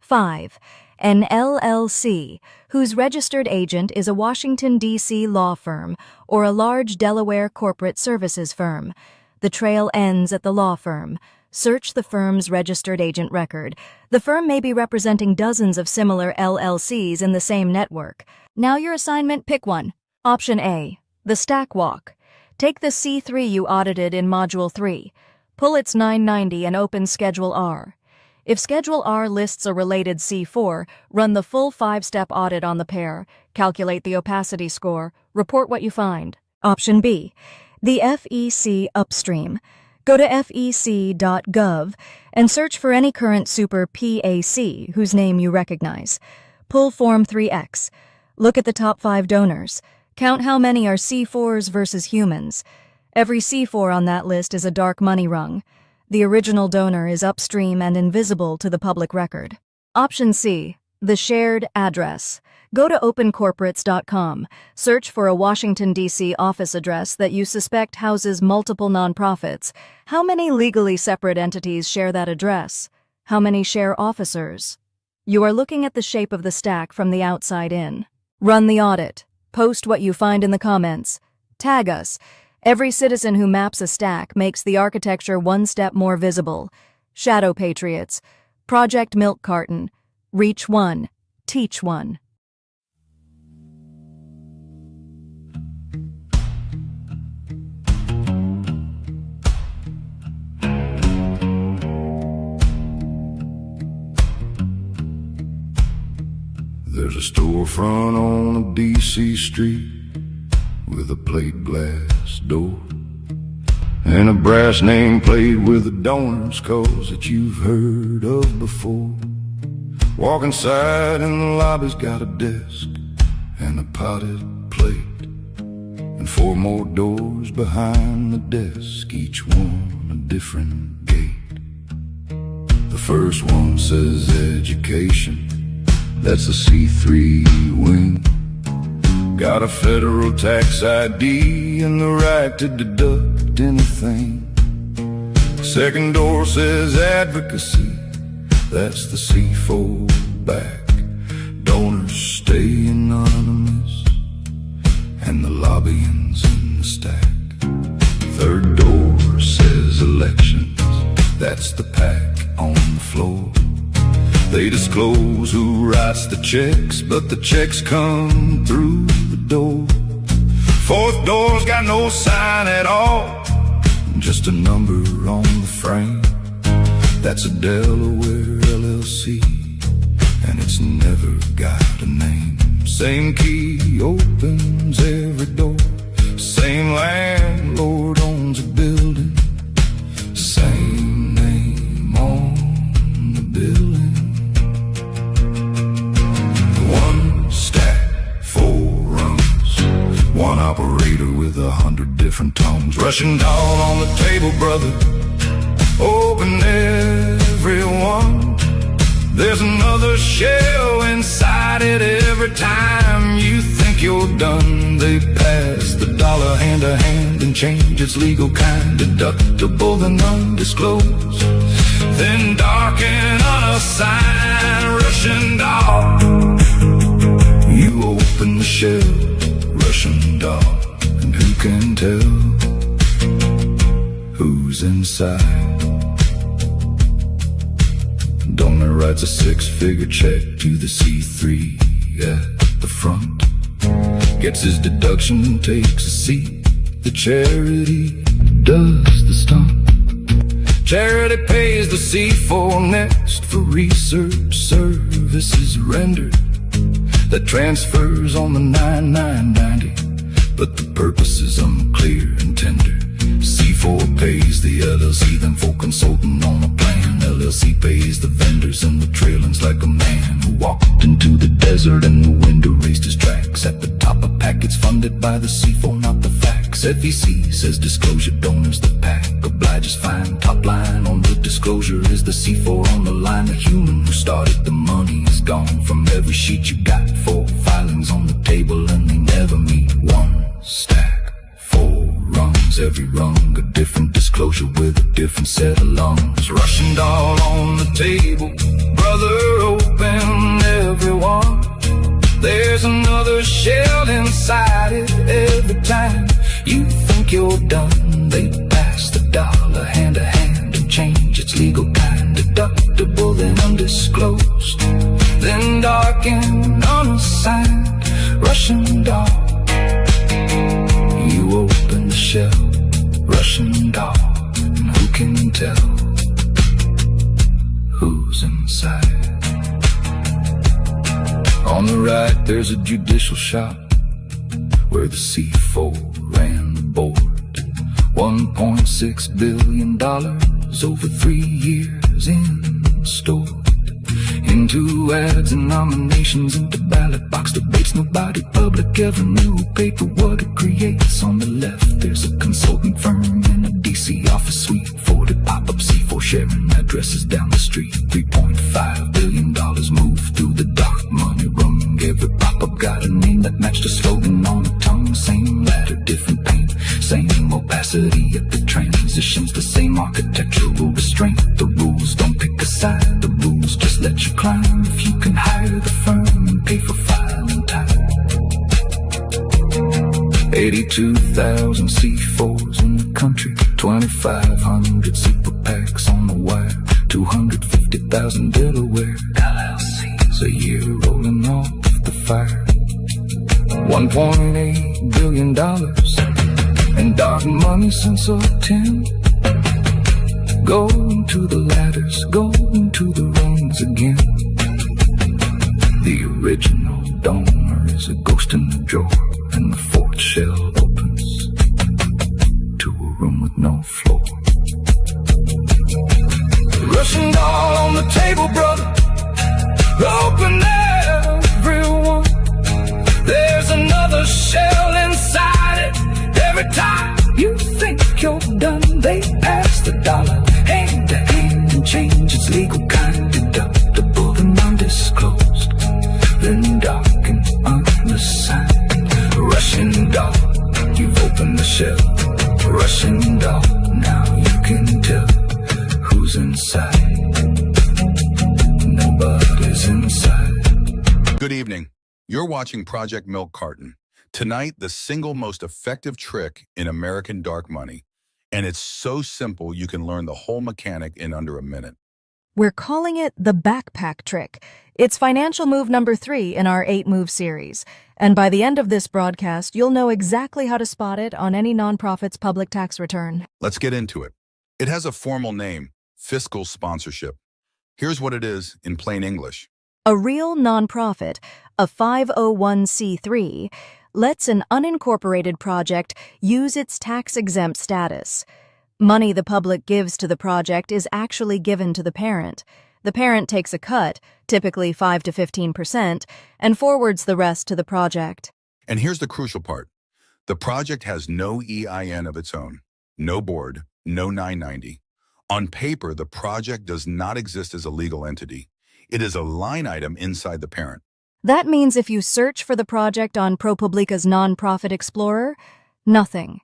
5. An LLC, whose registered agent is a Washington, D.C. law firm or a large Delaware corporate services firm. The trail ends at the law firm. Search the firm's registered agent record. The firm may be representing dozens of similar LLCs in the same network. Now your assignment, pick one. Option A, the stack walk. Take the C3 you audited in Module 3. Pull its 990 and open Schedule R. If Schedule R lists a related C4, run the full 5-step audit on the pair, calculate the opacity score, report what you find. Option B, the FEC upstream. Go to fec.gov and search for any current Super PAC whose name you recognize. Pull Form 3X. Look at the top 5 donors. Count how many are C4s versus humans. Every C4 on that list is a dark money rung. The original donor is upstream and invisible to the public record. Option C, the shared address. Go to opencorporates.com. Search for a Washington, D.C. office address that you suspect houses multiple nonprofits. How many legally separate entities share that address? How many share officers? You are looking at the shape of the stack from the outside in. Run the audit. Post what you find in the comments. Tag us. Every citizen who maps a stack makes the architecture one step more visible. Shadow Patriots. Project Milk Carton. Reach one. Teach one. There's a storefront on a D.C. street with a plate glass door and a brass nameplate with the donors' calls that you've heard of before. Walk inside and the lobby's got a desk and a potted plate and 4 more doors behind the desk, each one a different gate. The first one says education. That's the C3 wing. Got a federal tax ID and the right to deduct anything. Second door says advocacy. That's the C4 back. Donors stay anonymous and the lobbying's in the stack. Third door says elections. That's the pack on the floor. They disclose who writes the checks, but the checks come through the door. Fourth door's got no sign at all, just a number on the frame. That's a Delaware LLC, and it's never got a name. Same key opens every door. Same landlord owns a building. Same name on the building. Russian doll on the table, brother. Open everyone. There's another shell inside it. Every time you think you're done, they pass the dollar hand to hand and change its legal kind, deductible and undisclosed. Then dark and unassigned, Russian doll. You open the shell, Russian doll, and who can tell who's inside? Donor writes a 6-figure check to the C3 at the front. Gets his deduction and takes a seat. The charity does the stunt. Charity pays the C4 next for research services rendered. That transfers on the 9990, but the purpose is unclear and tender. C4 pays the LLC then for consulting on a plan. LLC pays the vendors and the trailing's like a man who walked into the desert and the window raised his tracks. At the top of packets funded by the C4, not the facts. FEC says disclosure, donors the pack. Obliges fine, top line on the disclosure is the C4 on the line. The human who started the money is gone from every sheet you got. 4 filings on the table and they never meet. One stack, 4 rungs, every rung a different disclosure with a different set of lungs. Russian doll on the table, brother, open everyone. There's another shell inside it. Every time you think you're done, they pass the dollar hand to hand and change its legal kind, deductible and undisclosed. Then dark and unassigned, Russian doll. You open the shell, Russian doll, and who can tell who's inside? On the right there's a judicial shop where the C4 ran the board. $1.6 billion over 3 years in store. Into ads and nominations, into ballot box debates. Nobody public ever knew paper what it creates. On the left there's a consulting firm in a DC office suite. 40 pop-up C4 sharing addresses down the street. $3.5 billion moved through the dark money rung. Every pop-up got a name that matched a slogan on the tongue. Same ladder, different paint, same opacity at the transitions. The same architectural restraint. The rules don't pick a side, the rules just let you climb. If you can hire the firm and pay for filing time. 82,000 C4s in the country, 2,500 super PACs on the wire, 250,000 Delaware LLCs a year rolling off the fire. $1.8 billion in dark money since 2010. Going to the ladders, going to the rungs again. The original donor is a ghost in the drawer, and the 4th shell opens to a room with no floor. Russian doll on the table, brother, open everyone. There's another shell inside it. Every time you think you're done, they pass the dollar hand to hand and change its legal kind, deductible and undisclosed. Then dark and unassigned, Russian doll, you've opened the shell. Russian doll, now you can tell who's inside. Nobody's inside. Good evening. You're watching Project Milk Carton. Tonight, the single most effective trick in American dark money. And it's so simple you can learn the whole mechanic in under a minute. We're calling it the backpack trick. It's financial move number 3 in our 8-move series. And by the end of this broadcast, you'll know exactly how to spot it on any nonprofit's public tax return. Let's get into it. It has a formal name, fiscal sponsorship. Here's what it is in plain English. A real nonprofit, a 501c3, lets an unincorporated project use its tax-exempt status. Money the public gives to the project is actually given to the parent. The parent takes a cut, typically 5 to 15%, and forwards the rest to the project. And here's the crucial part. The project has no EIN of its own, no board, no 990. On paper, the project does not exist as a legal entity. It is a line item inside the parent. That means if you search for the project on ProPublica's nonprofit explorer, nothing.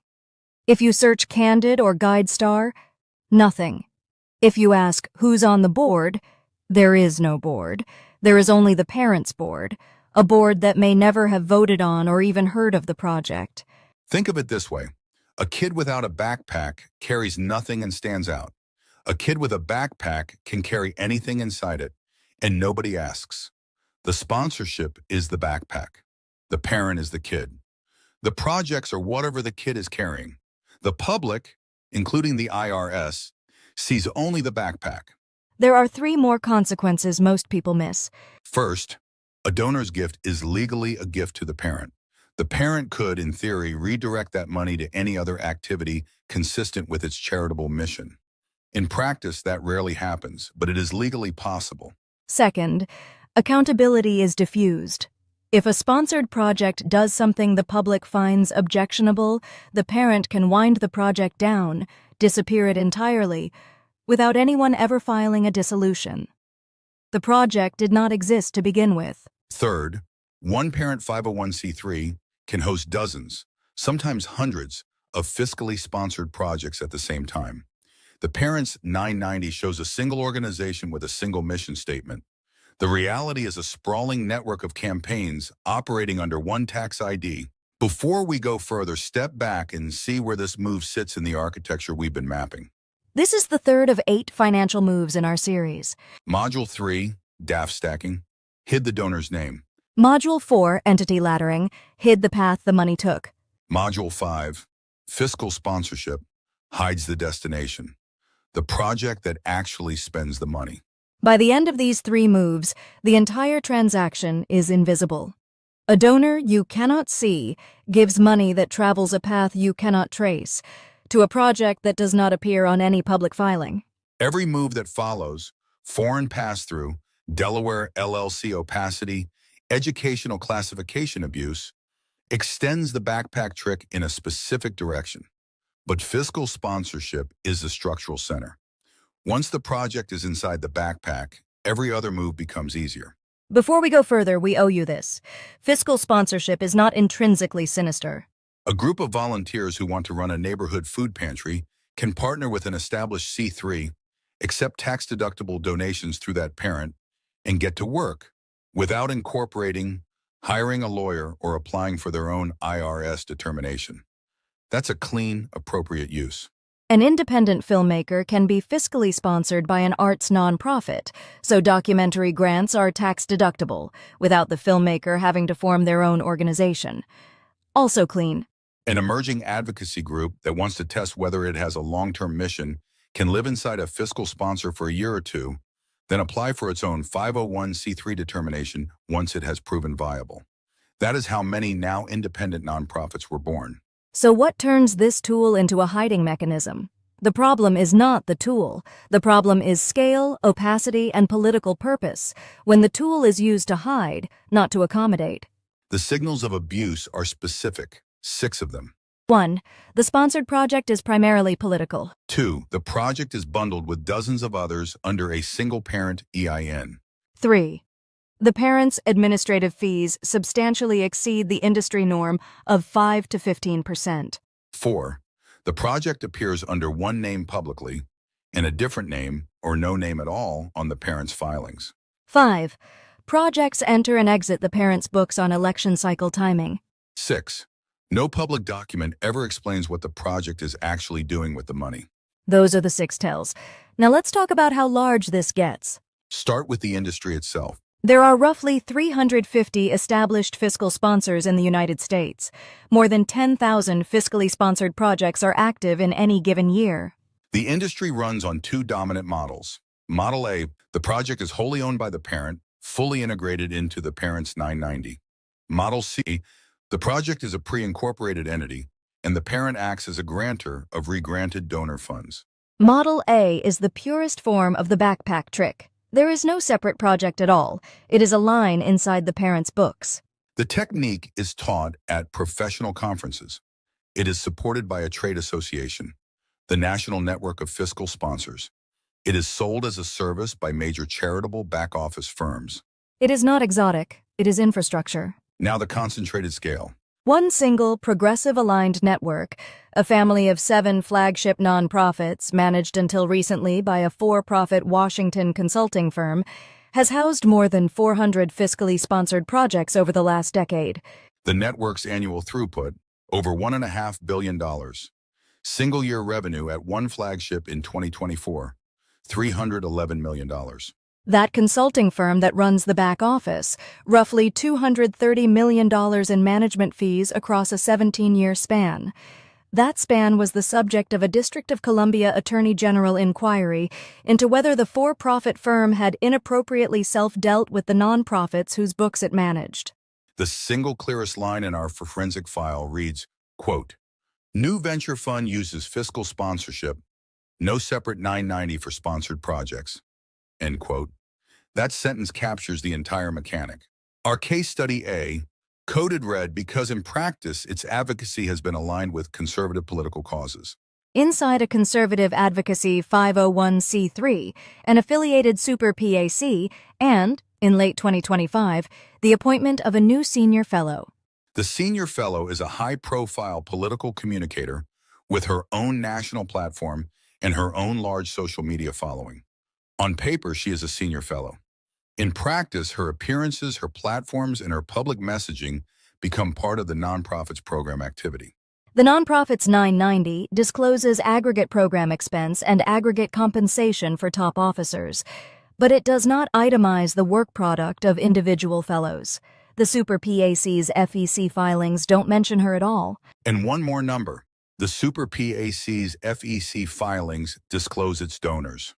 If you search Candid or GuideStar, nothing. If you ask who's on the board, there is no board. There is only the parents' board, a board that may never have voted on or even heard of the project. Think of it this way. A kid without a backpack carries nothing and stands out. A kid with a backpack can carry anything inside it, and nobody asks. The sponsorship is the backpack. The parent is the kid. The projects are whatever the kid is carrying. The public, including the IRS, sees only the backpack. There are 3 more consequences most people miss. First, a donor's gift is legally a gift to the parent. The parent could, in theory, redirect that money to any other activity consistent with its charitable mission. In practice, that rarely happens, but it is legally possible. Second, accountability is diffused. If a sponsored project does something the public finds objectionable, the parent can wind the project down, disappear it entirely, without anyone ever filing a dissolution. The project did not exist to begin with. Third, one parent 501c3 can host dozens, sometimes hundreds, of fiscally sponsored projects at the same time. The parent's 990 shows a single organization with a single mission statement. The reality is a sprawling network of campaigns operating under one tax ID. Before we go further, step back and see where this move sits in the architecture we've been mapping. This is the 3rd of 8 financial moves in our series. Module 3, DAF stacking, hid the donor's name. Module 4, entity laddering, hid the path the money took. Module 5, fiscal sponsorship, hides the destination, the project that actually spends the money. By the end of these 3 moves, the entire transaction is invisible. A donor you cannot see gives money that travels a path you cannot trace to a project that does not appear on any public filing. Every move that follows, foreign pass-through, Delaware LLC opacity, educational classification abuse, extends the backpack trick in a specific direction. But fiscal sponsorship is the structural center. Once the project is inside the backpack, every other move becomes easier. Before we go further, we owe you this. Fiscal sponsorship is not intrinsically sinister. A group of volunteers who want to run a neighborhood food pantry can partner with an established C3, accept tax-deductible donations through that parent, and get to work without incorporating, hiring a lawyer, or applying for their own IRS determination. That's a clean, appropriate use. An independent filmmaker can be fiscally sponsored by an arts nonprofit, so documentary grants are tax-deductible, without the filmmaker having to form their own organization. Also clean. An emerging advocacy group that wants to test whether it has a long-term mission can live inside a fiscal sponsor for a year or 2, then apply for its own 501c3 determination once it has proven viable. That is how many now independent nonprofits were born. So what turns this tool into a hiding mechanism? The problem is not the tool. The problem is scale, opacity, and political purpose, when the tool is used to hide, not to accommodate. The signals of abuse are specific, 6 of them. 1. The sponsored project is primarily political. 2. The project is bundled with dozens of others under a single parent EIN. 3. The parents' administrative fees substantially exceed the industry norm of 5 to 15%. 4. The project appears under one name publicly and a different name or no name at all on the parent's filings. 5. Projects enter and exit the parents' books on election cycle timing. 6. No public document ever explains what the project is actually doing with the money. Those are the 6 tells. Now let's talk about how large this gets. Start with the industry itself. There are roughly 350 established fiscal sponsors in the United States. More than 10,000 fiscally sponsored projects are active in any given year. The industry runs on 2 dominant models. Model A, the project is wholly owned by the parent, fully integrated into the parent's 990. Model C, the project is a pre-incorporated entity, and the parent acts as a grantor of regranted donor funds. Model A is the purest form of the backpack trick. There is no separate project at all. It is a line inside the parent's books. The technique is taught at professional conferences. It is supported by a trade association, the National Network of Fiscal Sponsors. It is sold as a service by major charitable back-office firms. It is not exotic, it is infrastructure. Now the concentrated scale. One single, progressive-aligned network, a family of 7 flagship nonprofits managed until recently by a for-profit Washington consulting firm, has housed more than 400 fiscally sponsored projects over the last decade. The network's annual throughput, over $1.5 billion. Single-year revenue at one flagship in 2024, $311 million. That consulting firm that runs the back office, roughly $230 million in management fees across a 17-year span. That span was the subject of a District of Columbia Attorney General inquiry into whether the for-profit firm had inappropriately self-dealt with the nonprofits whose books it managed. The single clearest line in our forensic file reads, quote, "New venture fund uses fiscal sponsorship, no separate 990 for sponsored projects," end quote. That sentence captures the entire mechanic. Our case study A, coded red because in practice its advocacy has been aligned with conservative political causes. Inside a conservative advocacy 501c3, an affiliated super PAC, and, in late 2025, the appointment of a new senior fellow. The senior fellow is a high-profile political communicator with her own national platform and her own large social media following. On paper, she is a senior fellow. In practice, her appearances, her platforms, and her public messaging become part of the nonprofit's program activity. The nonprofit's 990 discloses aggregate program expense and aggregate compensation for top officers, but it does not itemize the work product of individual fellows. The Super PAC's FEC filings don't mention her at all. And one more number. The Super PAC's FEC filings disclose its donors.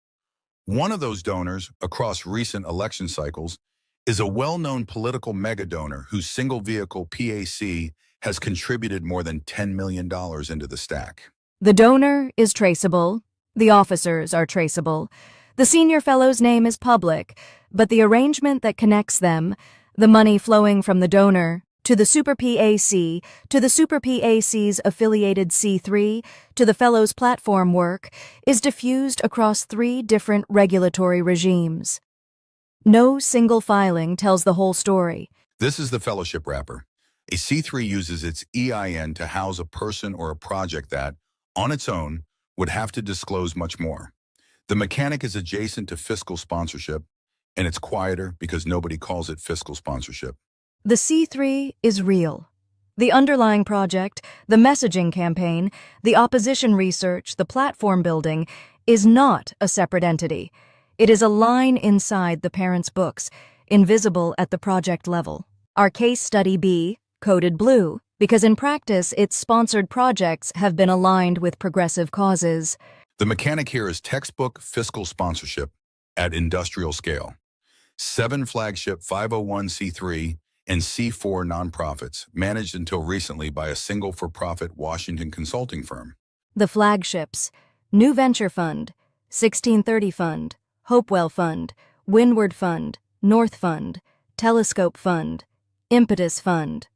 One of those donors, across recent election cycles, is a well-known political mega-donor whose single-vehicle PAC has contributed more than $10 million into the stack. The donor is traceable. The officers are traceable. The senior fellow's name is public, but the arrangement that connects them, the money flowing from the donor to the Super PAC, to the Super PAC's affiliated C3, to the fellow's platform work, is diffused across 3 different regulatory regimes. No single filing tells the whole story. This is the fellowship wrapper. A C3 uses its EIN to house a person or a project that, on its own, would have to disclose much more. The mechanic is adjacent to fiscal sponsorship, and it's quieter because nobody calls it fiscal sponsorship. The C3 is real. The underlying project, the messaging campaign, the opposition research, the platform building, is not a separate entity. It is a line inside the parent's books, invisible at the project level. Our case study B, coded blue, because in practice its sponsored projects have been aligned with progressive causes. The mechanic here is textbook fiscal sponsorship at industrial scale. 7 flagship 501c3 and C4 nonprofits, managed until recently by a single for-profit Washington consulting firm. The flagships: New Venture Fund, 1630 Fund, Hopewell Fund, Windward Fund, North Fund, Telescope Fund, Impetus Fund.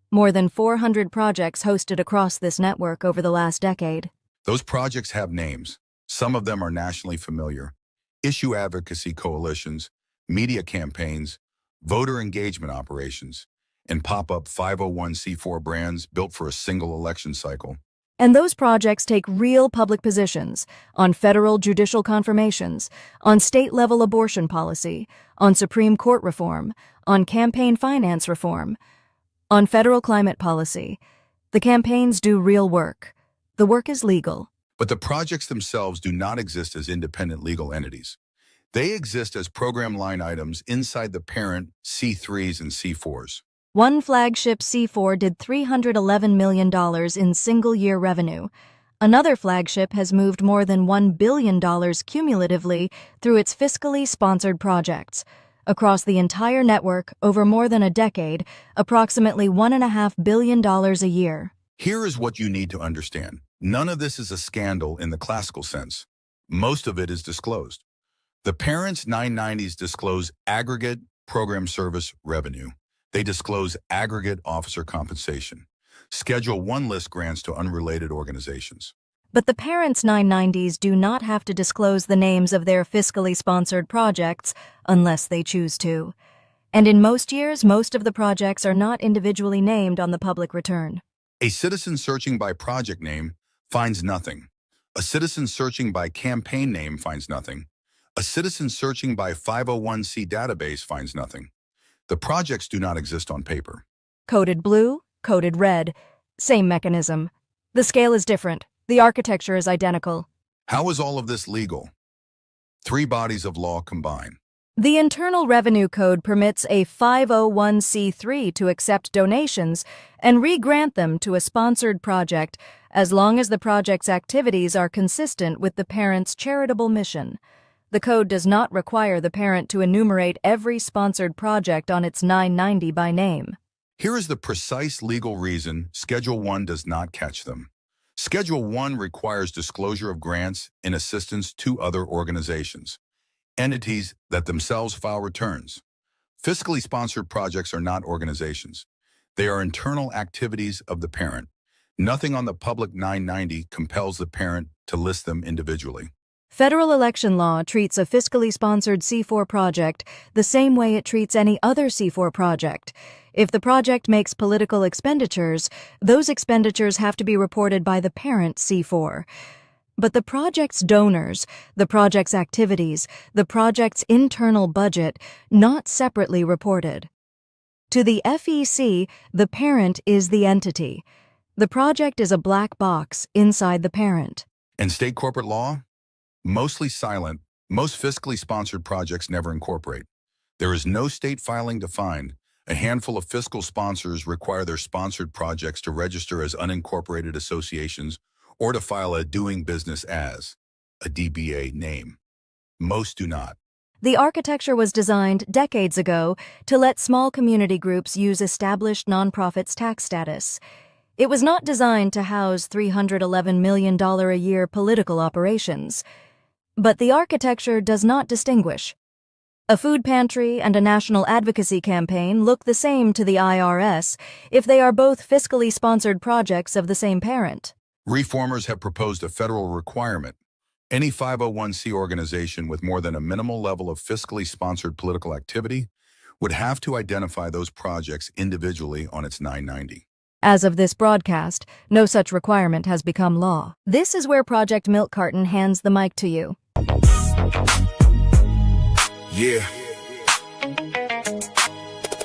More than 400 projects hosted across this network over the last decade. Those projects have names. Some of them are nationally familiar. Issue advocacy coalitions, media campaigns, voter engagement operations, and pop-up 501c4 brands built for a single election cycle. And those projects take real public positions on federal judicial confirmations, on state-level abortion policy, on Supreme Court reform, on campaign finance reform, on federal climate policy. The campaigns do real work. The work is legal. But the projects themselves do not exist as independent legal entities. They exist as program line items inside the parent C3s and C4s. One flagship C4 did $311 million in single-year revenue. Another flagship has moved more than $1 billion cumulatively through its fiscally sponsored projects. Across the entire network, over more than a decade, approximately $1.5 billion a year. Here is what you need to understand. None of this is a scandal in the classical sense. Most of it is disclosed. The parents' 990s disclose aggregate program service revenue. They disclose aggregate officer compensation. Schedule 1 lists grants to unrelated organizations. But the parents' 990s do not have to disclose the names of their fiscally sponsored projects unless they choose to. And in most years, most of the projects are not individually named on the public return. A citizen searching by project name finds nothing. A citizen searching by campaign name finds nothing. A citizen searching by 501c database finds nothing. The projects do not exist on paper. Coded blue, coded red. Same mechanism. The scale is different. The architecture is identical. How is all of this legal? 3 bodies of law combine. The Internal Revenue Code permits a 501c3 to accept donations and re-grant them to a sponsored project as long as the project's activities are consistent with the parent's charitable mission. The code does not require the parent to enumerate every sponsored project on its 990 by name. Here is the precise legal reason Schedule 1 does not catch them. Schedule 1 requires disclosure of grants in assistance to other organizations, entities that themselves file returns. Fiscally sponsored projects are not organizations. They are internal activities of the parent. Nothing on the public 990 compels the parent to list them individually. Federal election law treats a fiscally sponsored C4 project the same way it treats any other C4 project. If the project makes political expenditures, those expenditures have to be reported by the parent C4. But the project's donors, the project's activities, the project's internal budget, not separately reported. To the FEC, the parent is the entity. The project is a black box inside the parent. And state corporate law? Mostly silent, most fiscally sponsored projects never incorporate. There is no state filing defined. A handful of fiscal sponsors require their sponsored projects to register as unincorporated associations or to file a doing business as, a DBA name. Most do not. The architecture was designed decades ago to let small community groups use established nonprofits' tax status. It was not designed to house $311 million a year political operations. But the architecture does not distinguish. A food pantry and a national advocacy campaign look the same to the IRS if they are both fiscally sponsored projects of the same parent. Reformers have proposed a federal requirement. Any 501c organization with more than a minimal level of fiscally sponsored political activity would have to identify those projects individually on its 990. As of this broadcast, no such requirement has become law. This is where Project Milk Carton hands the mic to you. Yeah.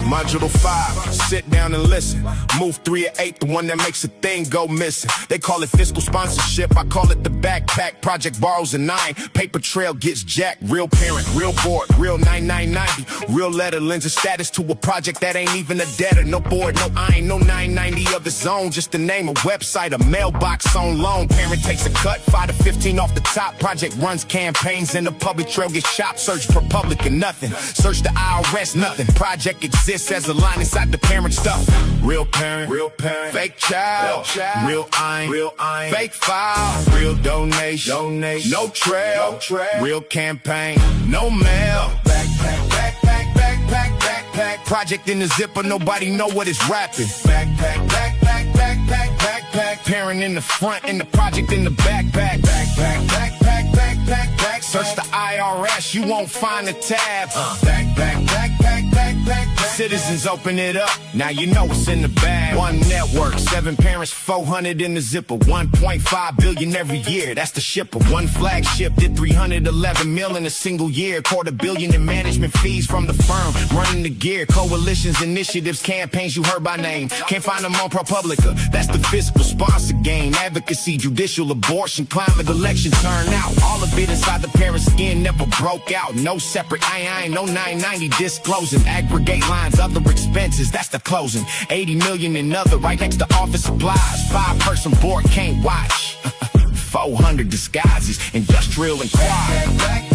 Module 5, sit down and listen. Move 3 or 8, the one that makes a thing go missing. They call it fiscal sponsorship, I call it the backpack. Project borrows a 9, paper trail gets jacked. Real parent, real board, real 9990. Real letter lends a status to a project that ain't even a debtor. No board, no I ain't no 990 of its own. Just to name a website, a mailbox on loan. Parent takes a cut, 5 to 15 off the top. Project runs campaigns and the public trail gets shopped. Search for public and nothing. Search the IRS, nothing. Project exists as a line inside the parent stuff. Real parent, fake child, real I, fake file, real donation, no trail, real campaign, no mail. Backpack, project in the zipper, nobody know what it's wrapping. Backpack, parent in the front and the project in the backpack. Backpack. Search the IRS, you won't find a tab. Backpack. Citizens open it up, now you know what's in the bag. One network, 7 parents, 400 in the zipper. 1.5 billion every year, that's the shipper. One flagship did 311 mil in a single year. $250 million in management fees from the firm running the gear. Coalitions, initiatives, campaigns you heard by name. Can't find them on ProPublica, that's the fiscal sponsor game. Advocacy, judicial, abortion, climate, election turnout. All of it inside the parent's skin, never broke out. No separate, I ain't no 990 disclosing. Aggregate lines, other expenses, that's the closing. 80 million in other, right next to office supplies. 5-person board can't watch. 400 disguises, industrial and quiet. Back.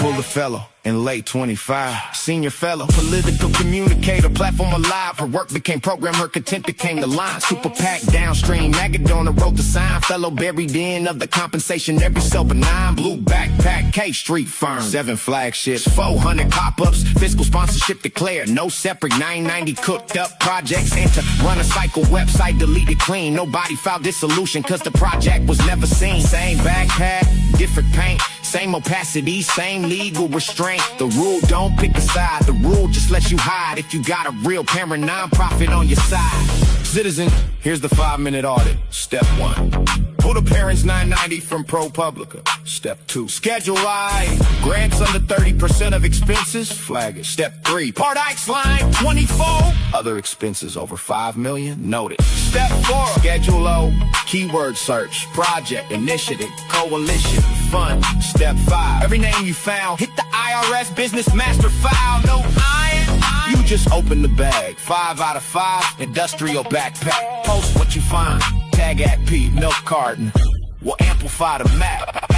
Fuller fellow in late 25. Senior fellow, political communicator, platform alive. Her work became program, her content became the line. Super PAC downstream, Magadona wrote the sign. Fellow buried in of the compensation, every cell benign. Blue backpack, K Street firm. 7 flagships, 400 pop-ups. Fiscal sponsorship declared, no separate 990 cooked up projects. And to run a cycle website, deleted clean. Nobody filed dissolution, cause the project was never seen. Same backpack, different paint. Same opacity, same legal restraint. The rule don't pick a side. The rule just lets you hide if you got a real parent nonprofit on your side. Citizen, here's the 5-minute audit. Step 1. Pull the parents 990 from ProPublica. Step 2. Schedule I. Grants under 30% of expenses. Flag it. Step 3. Part X line 24. Other expenses over 5 million. Noted. Step 4. Schedule O. Keyword search. Project. Initiative. Coalition. Fund. Step 5. Every name you found. Hit the IRS business master file. No iron. You just open the bag. 5 out of 5. Industrial backpack. Post what you find. Tag at P. Milk Carton. We'll amplify the map.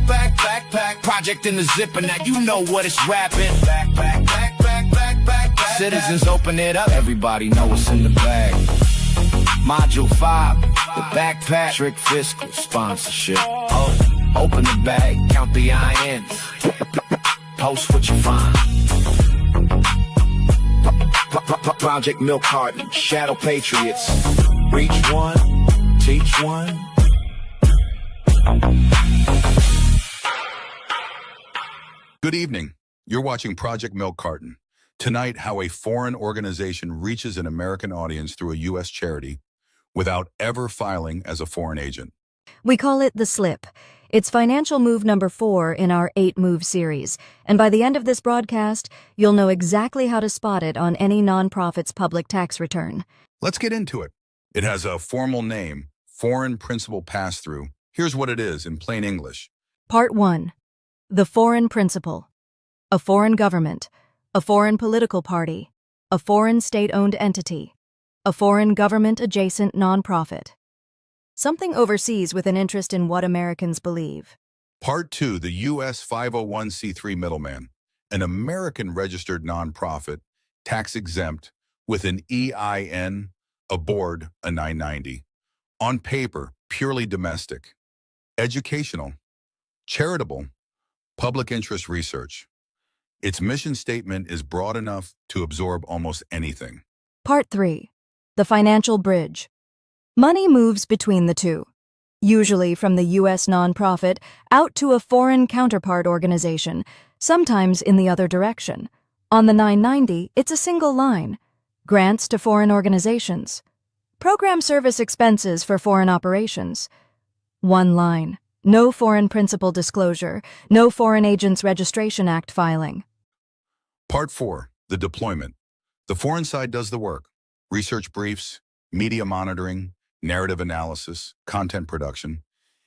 Backpack. Project in the zipper. Now you know what it's rapping. Backpack. Citizens open it up. Everybody know what's in the bag. Module 5. The backpack. Trick fiscal sponsorship. Oh, open the bag. Count the INs. Post what you find. Project Milk Carton, Shadow Patriots. Reach one, teach one. Good evening. You're watching Project Milk Carton. Tonight, how a foreign organization reaches an American audience through a U.S. charity without ever filing as a foreign agent. We call it the slip. It's financial move number 4 in our 8-move series, and by the end of this broadcast, you'll know exactly how to spot it on any nonprofit's public tax return. Let's get into it. It has a formal name, Foreign Principal Pass-Through. Here's what it is in plain English. Part 1. The foreign principal. A foreign government, a foreign political party, a foreign state-owned entity, a foreign government-adjacent nonprofit. Something overseas with an interest in what Americans believe. Part 2, the U.S. 501c3 middleman, an American-registered nonprofit, tax-exempt, with an EIN, a board, a 990. On paper, purely domestic. Educational. Charitable. Public interest research. Its mission statement is broad enough to absorb almost anything. Part 3. The financial bridge. Money moves between the two, usually from the U.S. nonprofit out to a foreign counterpart organization, sometimes in the other direction. On the 990, it's a single line. Grants to foreign organizations. Program service expenses for foreign operations. One line. No foreign principal disclosure, no Foreign Agents Registration Act filing. Part 4, the deployment. The foreign side does the work. Research briefs, media monitoring, narrative analysis, content production,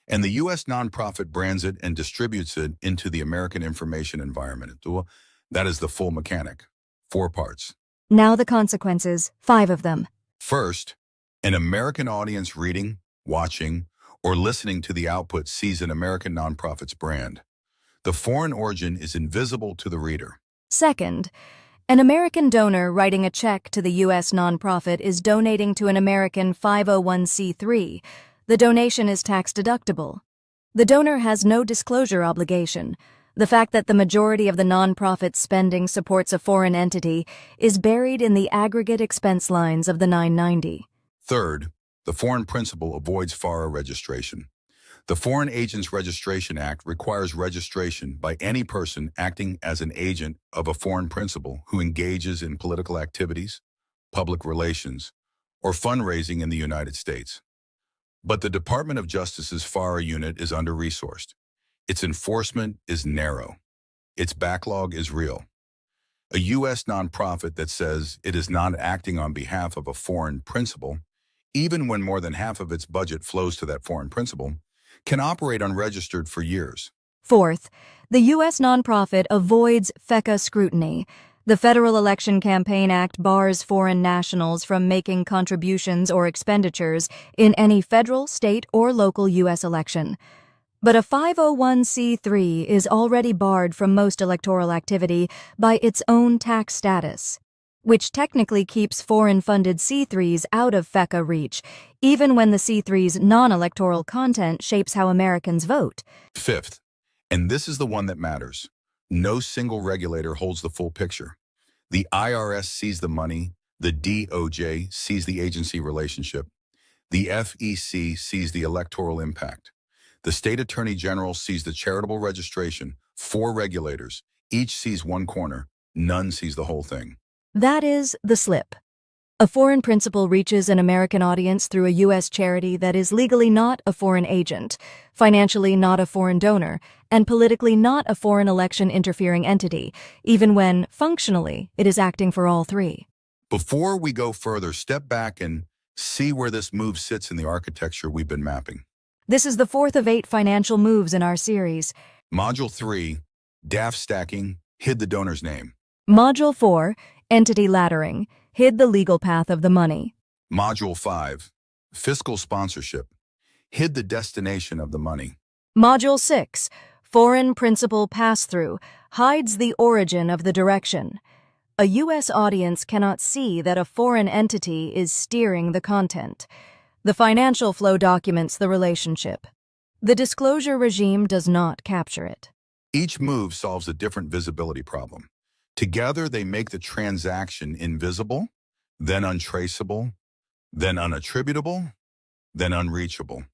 and the U.S. nonprofit brands it and distributes it into the American information environment. Well, that is the full mechanic. 4 parts. Now the consequences, 5 of them. First, an American audience reading, watching, or listening to the output sees an American nonprofit's brand. The foreign origin is invisible to the reader. Second, an American donor writing a check to the U.S. nonprofit is donating to an American 501c3. The donation is tax-deductible. The donor has no disclosure obligation. The fact that the majority of the nonprofit's spending supports a foreign entity is buried in the aggregate expense lines of the 990. Third, the foreign principal avoids FARA registration. The Foreign Agents Registration Act requires registration by any person acting as an agent of a foreign principal who engages in political activities, public relations, or fundraising in the United States. But the Department of Justice's FARA unit is under-resourced. Its enforcement is narrow. Its backlog is real. A U.S. nonprofit that says it is not acting on behalf of a foreign principal, even when more than half of its budget flows to that foreign principal, can operate unregistered for years. Fourth, the U.S. nonprofit avoids FECA scrutiny. The Federal Election Campaign Act bars foreign nationals from making contributions or expenditures in any federal, state, or local U.S. election. But a 501c3 is already barred from most electoral activity by its own tax status, which technically keeps foreign-funded C3s out of FECA reach, even when the C3's non-electoral content shapes how Americans vote. Fifth, and this is the one that matters, no single regulator holds the full picture. The IRS sees the money, the DOJ sees the agency relationship, the FEC sees the electoral impact. The state attorney general sees the charitable registration. 4 regulators, each sees one corner, none sees the whole thing. That is the slip. A foreign principal reaches an American audience through a U.S. charity that is legally not a foreign agent, financially not a foreign donor, and politically not a foreign election interfering entity, even when, functionally, it is acting for all 3. Before we go further, step back and see where this move sits in the architecture we've been mapping. This is the 4th of 8 financial moves in our series. Module 3, DAF stacking, hid the donor's name. Module 4, entity laddering, hid the legal path of the money. Module 5, fiscal sponsorship, hid the destination of the money. Module 6, foreign principal pass-through, hides the origin of the direction. A U.S. audience cannot see that a foreign entity is steering the content. The financial flow documents the relationship. The disclosure regime does not capture it. Each move solves a different visibility problem. Together, they make the transaction invisible, then untraceable, then unattributable, then unreachable.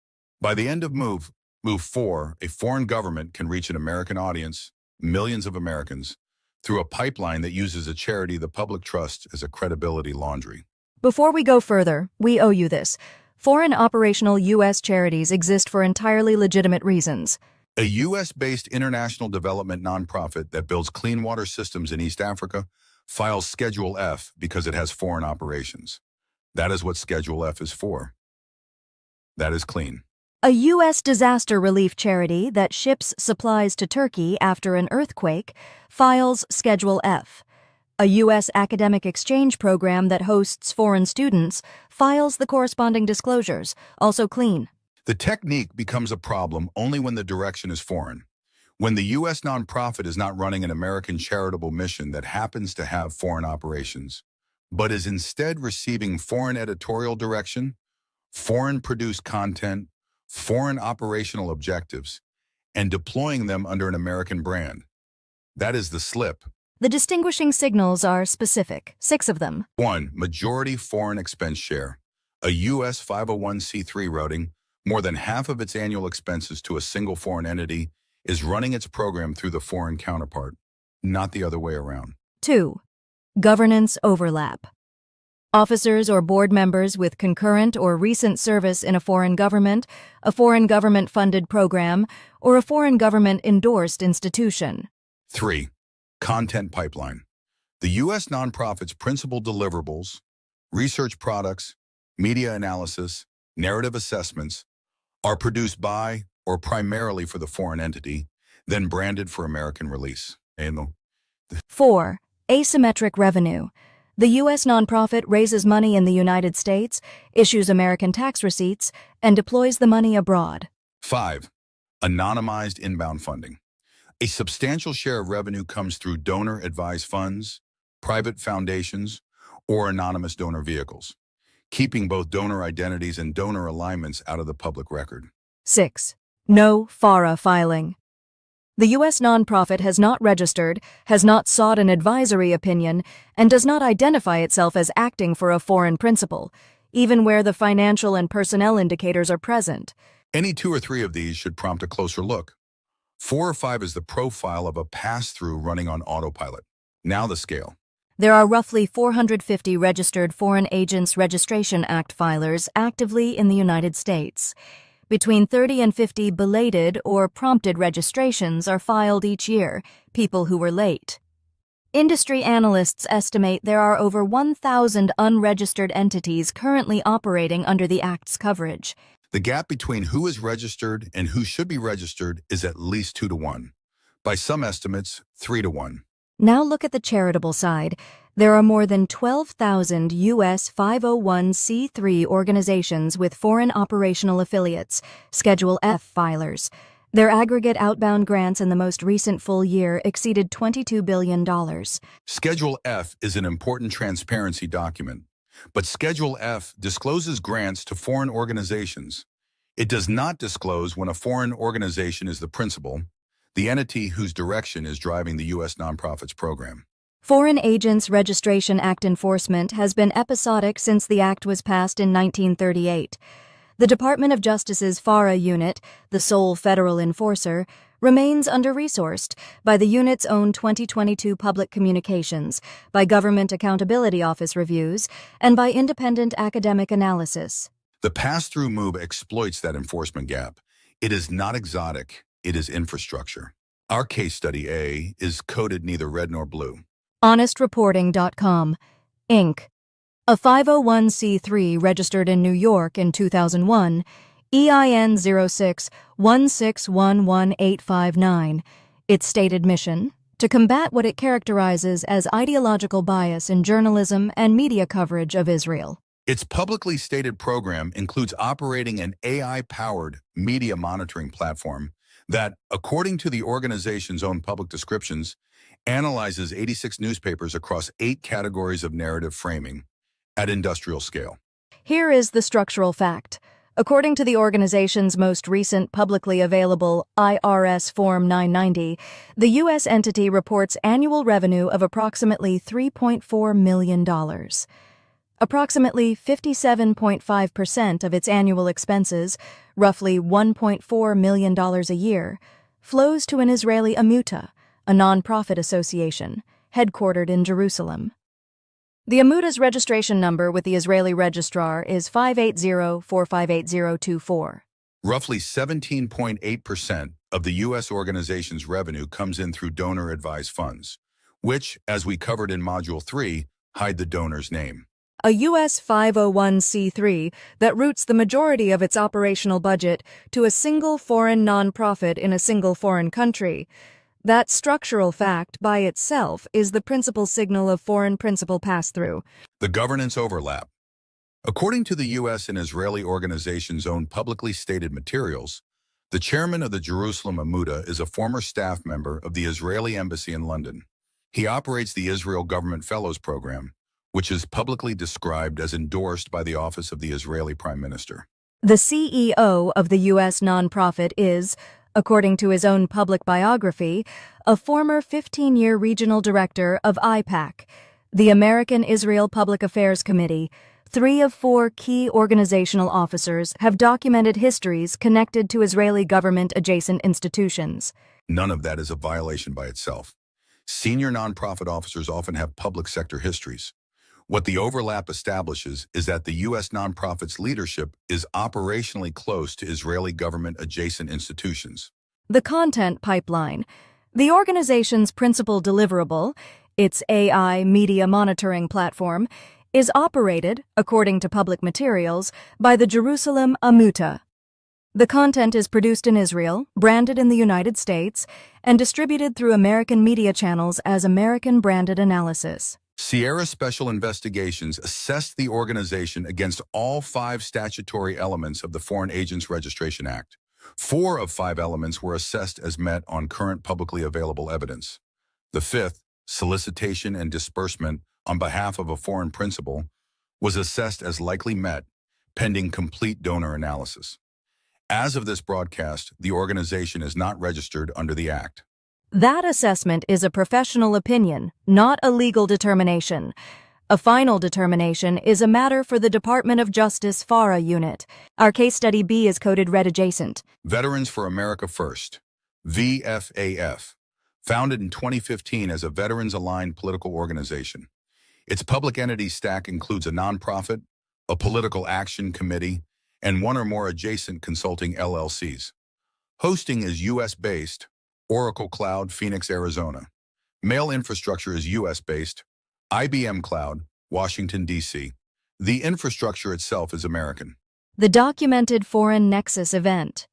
By the end of move 4, a foreign government can reach an American audience, millions of Americans, through a pipeline that uses a charity the public trusts as a credibility laundry. Before we go further, we owe you this. Foreign operational U.S. charities exist for entirely legitimate reasons. A U.S.-based international development nonprofit that builds clean water systems in East Africa files Schedule F because it has foreign operations. That is what Schedule F is for. That is clean. A U.S. disaster relief charity that ships supplies to Turkey after an earthquake files Schedule F. A U.S. academic exchange program that hosts foreign students files the corresponding disclosures, also clean. The technique becomes a problem only when the direction is foreign. When the U.S. nonprofit is not running an American charitable mission that happens to have foreign operations, but is instead receiving foreign editorial direction, foreign-produced content, foreign operational objectives, and deploying them under an American brand. That is the slip. The distinguishing signals are specific, 6 of them. 1. Majority foreign expense share. A U.S. 501c3 routing more than half of its annual expenses to a single foreign entity is running its program through the foreign counterpart, not the other way around. 2. Governance overlap. Officers or board members with concurrent or recent service in a foreign government-funded program, or a foreign government-endorsed institution. 3. Content pipeline. The U.S. nonprofit's principal deliverables, research products, media analysis, narrative assessments, are produced by or primarily for the foreign entity, then branded for American release. 4. Asymmetric revenue. The U.S. nonprofit raises money in the United States, issues American tax receipts, and deploys the money abroad. 5. Anonymized inbound funding. A substantial share of revenue comes through donor-advised funds, private foundations, or anonymous donor vehicles, keeping both donor identities and donor alignments out of the public record. 6. No FARA filing. The U.S. nonprofit has not registered, has not sought an advisory opinion, and does not identify itself as acting for a foreign principal, even where the financial and personnel indicators are present. Any 2 or 3 of these should prompt a closer look. 4 or 5 is the profile of a pass-through running on autopilot. Now the scale. There are roughly 450 registered Foreign Agents Registration Act filers actively in the United States. Between 30 and 50 belated or prompted registrations are filed each year, people who were late. Industry analysts estimate there are over 1,000 unregistered entities currently operating under the Act's coverage. The gap between who is registered and who should be registered is at least 2 to 1. By some estimates, 3 to 1. Now look at the charitable side. There are more than 12,000 U.S. 501c3 organizations with foreign operational affiliates, Schedule F filers. Their aggregate outbound grants in the most recent full year exceeded $22 billion. Schedule F is an important transparency document, but Schedule F discloses grants to foreign organizations. It does not disclose when a foreign organization is the principal, the entity whose direction is driving the U.S. nonprofits program. Foreign Agents Registration Act enforcement has been episodic since the act was passed in 1938. The Department of Justice's FARA unit, the sole federal enforcer, remains under-resourced by the unit's own 2022 public communications, by Government Accountability Office reviews, and by independent academic analysis. The pass-through move exploits that enforcement gap. It is not exotic, it is infrastructure. Our case study A is coded neither red nor blue. HonestReporting.com, Inc., a 501c3 registered in New York in 2001, EIN 0616111859. Its stated mission: to combat what it characterizes as ideological bias in journalism and media coverage of Israel. Its publicly stated program includes operating an AI-powered media monitoring platform that, according to the organization's own public descriptions, analyzes 86 newspapers across 8 categories of narrative framing at industrial scale. Here is the structural fact. According to the organization's most recent publicly available IRS Form 990, the U.S. entity reports annual revenue of approximately $3.4 million. Approximately 57.5% of its annual expenses, roughly $1.4 million a year, flows to an Israeli Amuta, a non-profit association, headquartered in Jerusalem. The Amuta's registration number with the Israeli registrar is 580-458024. Roughly 17.8% of the U.S. organization's revenue comes in through donor-advised funds, which, as we covered in Module 3, hide the donor's name. A U.S. 501c3 that routes the majority of its operational budget to a single foreign nonprofit in a single foreign country. That structural fact by itself is the principal signal of foreign principal pass-through. The governance overlap. According to the U.S. and Israeli organizations' own publicly stated materials, the chairman of the Jerusalem Amuta is a former staff member of the Israeli Embassy in London. He operates the Israel Government Fellows Program, which is publicly described as endorsed by the Office of the Israeli Prime Minister. The CEO of the U.S. nonprofit is, according to his own public biography, a former 15-year regional director of IPAC, the American Israel Public Affairs Committee. 3 of 4 key organizational officers have documented histories connected to Israeli government-adjacent institutions. None of that is a violation by itself. Senior nonprofit officers often have public sector histories. What the overlap establishes is that the U.S. nonprofit's leadership is operationally close to Israeli government-adjacent institutions. The content pipeline. The organization's principal deliverable, its AI media monitoring platform, is operated, according to public materials, by the Jerusalem Amuta. The content is produced in Israel, branded in the United States, and distributed through American media channels as American branded analysis. Sierra Special Investigations assessed the organization against all 5 statutory elements of the Foreign Agents Registration Act. 4 of 5 elements were assessed as met on current publicly available evidence. The 5th, solicitation and disbursement on behalf of a foreign principal, was assessed as likely met, pending complete donor analysis. As of this broadcast, the organization is not registered under the Act. That assessment is a professional opinion, not a legal determination. A final determination is a matter for the Department of Justice FARA unit. Our case study B is coded red adjacent. Veterans for America First, VFAF, founded in 2015 as a veterans-aligned political organization. Its public entity stack includes a nonprofit, a political action committee, and 1 or more adjacent consulting LLCs. Hosting is U.S.-based, Oracle Cloud, Phoenix, Arizona. Mail infrastructure is U.S.-based, IBM Cloud, Washington, D.C. The infrastructure itself is American. The documented foreign nexus event.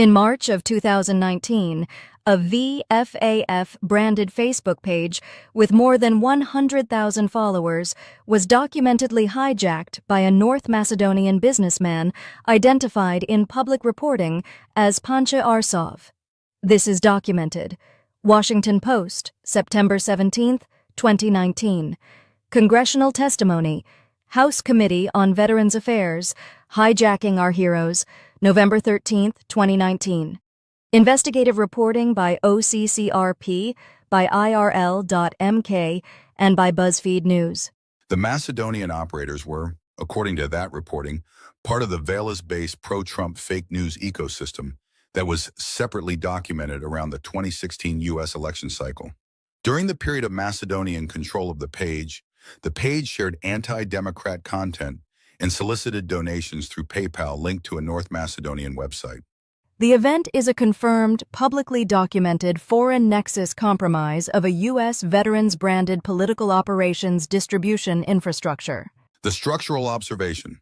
In March of 2019, a VFAF-branded Facebook page with more than 100,000 followers was documentedly hijacked by a North Macedonian businessman identified in public reporting as Pancha Arsov. This is documented. Washington Post, September 17, 2019. Congressional testimony. House Committee on Veterans Affairs, hijacking our heroes, November 13, 2019. Investigative reporting by OCCRP, by IRL.mk, and by BuzzFeed News. The Macedonian operators were, according to that reporting, part of the Veles-based pro-Trump fake news ecosystem that was separately documented around the 2016 U.S. election cycle. During the period of Macedonian control of the page shared anti-democrat content and solicited donations through PayPal linked to a North Macedonian website. The event is a confirmed, publicly documented foreign nexus compromise of a U.S. veterans-branded political operations distribution infrastructure. The structural observation.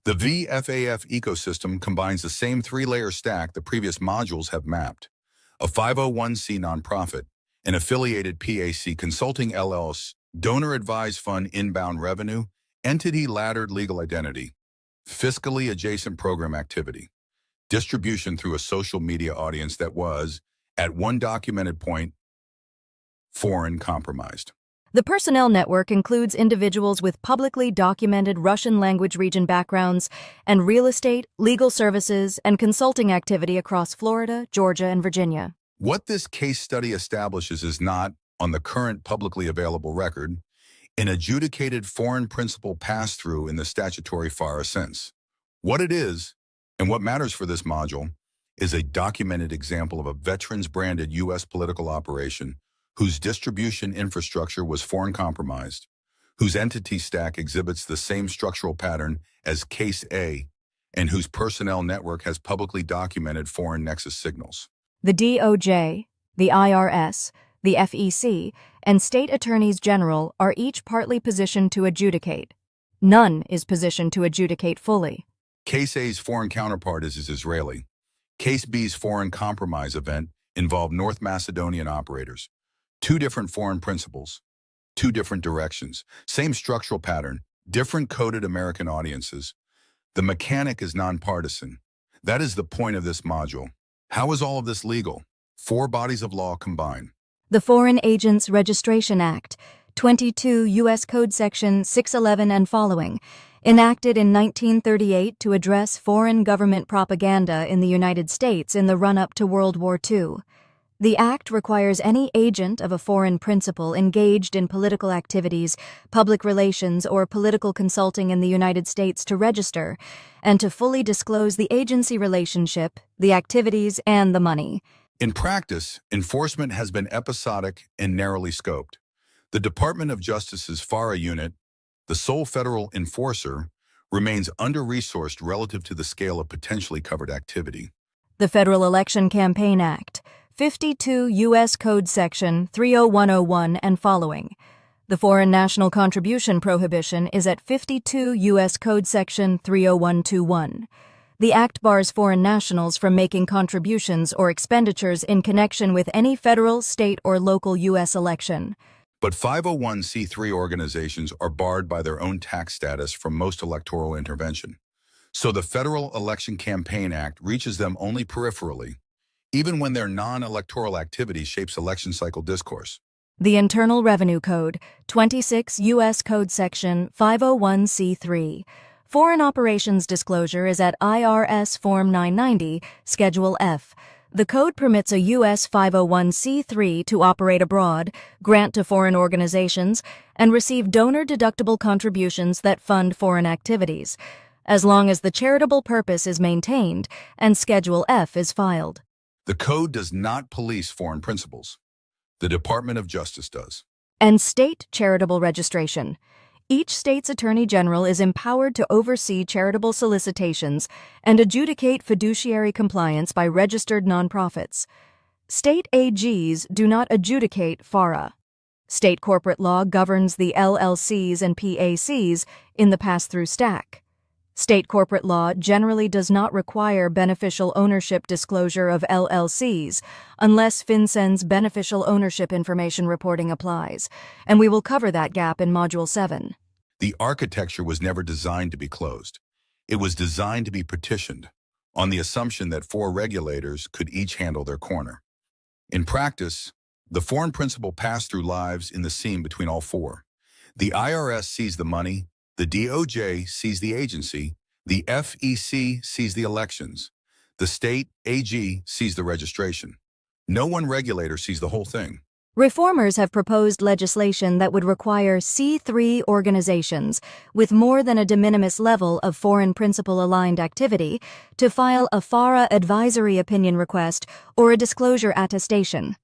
The VFAF ecosystem combines the same three-layer stack the previous modules have mapped. A 501c nonprofit, an affiliated PAC consulting LLC, donor-advised fund inbound revenue, entity-laddered legal identity, fiscally adjacent program activity, distribution through a social media audience that was, at one documented point, foreign compromised. The personnel network includes individuals with publicly documented Russian-language region backgrounds and real estate, legal services, and consulting activity across Florida, Georgia, and Virginia. What this case study establishes is not, on the current publicly available record, an adjudicated foreign principal pass-through in the statutory FARA sense. What it is, and what matters for this module, is a documented example of a veterans-branded U.S. political operation whose distribution infrastructure was foreign compromised, whose entity stack exhibits the same structural pattern as Case A, and whose personnel network has publicly documented foreign nexus signals. The DOJ, the IRS, the FEC, and state attorneys general are each partly positioned to adjudicate. None is positioned to adjudicate fully. Case A's foreign counterpart is Israeli. Case B's foreign compromise event involved North Macedonian operators. Two different foreign principles, two different directions, same structural pattern, different coded American audiences. The mechanic is nonpartisan. That is the point of this module. How is all of this legal? Four bodies of law combine. The Foreign Agents Registration Act, 22 U.S. Code Section 611 and following, enacted in 1938 to address foreign government propaganda in the United States in the run-up to World War II. The Act requires any agent of a foreign principal engaged in political activities, public relations, or political consulting in the United States to register and to fully disclose the agency relationship, the activities, and the money. In practice, enforcement has been episodic and narrowly scoped. The Department of Justice's FARA unit, the sole federal enforcer, remains under-resourced relative to the scale of potentially covered activity. The Federal Election Campaign Act, 52 U.S. Code Section 30101 and following. The Foreign National Contribution Prohibition is at 52 U.S. Code Section 30121. The Act bars foreign nationals from making contributions or expenditures in connection with any federal, state, or local U.S. election. But 501c3 organizations are barred by their own tax status from most electoral intervention. So the Federal Election Campaign Act reaches them only peripherally, even when their non-electoral activity shapes election cycle discourse. The Internal Revenue Code, 26 U.S. Code Section 501c3. Foreign Operations Disclosure is at IRS Form 990, Schedule F. The code permits a U.S. 501c3 to operate abroad, grant to foreign organizations, and receive donor-deductible contributions that fund foreign activities, as long as the charitable purpose is maintained and Schedule F is filed. The code does not police foreign principals. The Department of Justice does. And state charitable registration. Each state's attorney general is empowered to oversee charitable solicitations and adjudicate fiduciary compliance by registered nonprofits. State AGs do not adjudicate FARA. State corporate law governs the LLCs and PACs in the pass-through stack. State corporate law generally does not require beneficial ownership disclosure of LLCs unless FinCEN's beneficial ownership information reporting applies, and we will cover that gap in Module 7. The architecture was never designed to be closed. It was designed to be partitioned, on the assumption that 4 regulators could each handle their corner. In practice, the foreign principal passed through lives in the seam between all 4. The IRS sees the money, the DOJ sees the agency, the FEC sees the elections, the state AG sees the registration. No one regulator sees the whole thing. Reformers have proposed legislation that would require C3 organizations with more than a de minimis level of foreign principal-aligned activity to file a FARA advisory opinion request or a disclosure attestation.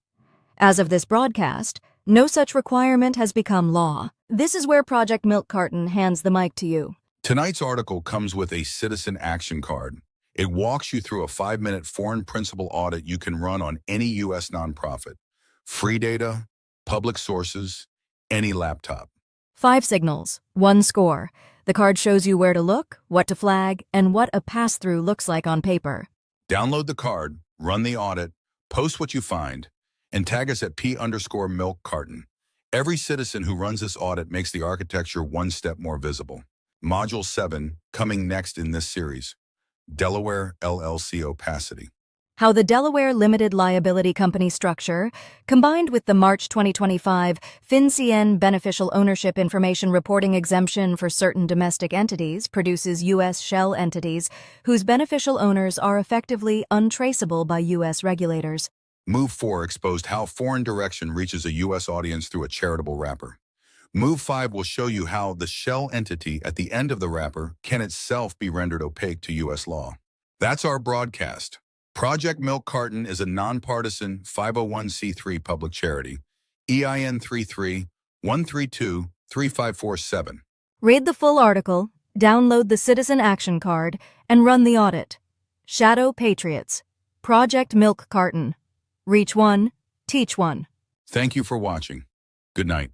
As of this broadcast, no such requirement has become law. This is where Project Milk Carton hands the mic to you. Tonight's article comes with a citizen action card. It walks you through a 5-minute foreign principal audit you can run on any U.S. nonprofit. Free data, public sources, any laptop. 5 signals, 1 score. The card shows you where to look, what to flag, and what a pass-through looks like on paper. Download the card, run the audit, post what you find, and tag us at P_Milk Carton. Every citizen who runs this audit makes the architecture 1 step more visible. Module 7, coming next in this series. Delaware LLC opacity. How the Delaware Limited Liability Company structure, combined with the March 2025 FinCEN beneficial ownership information reporting exemption for certain domestic entities, produces U.S. shell entities whose beneficial owners are effectively untraceable by U.S. regulators. Move 4 exposed how foreign direction reaches a U.S. audience through a charitable wrapper. Move 5 will show you how the shell entity at the end of the wrapper can itself be rendered opaque to U.S. law. That's our broadcast. Project Milk Carton is a nonpartisan 501c3 public charity. EIN 33-132-3547. Read the full article, download the Citizen Action Card, and run the audit. Shadow Patriots. Project Milk Carton. Reach 1, teach 1. Thank you for watching. Good night.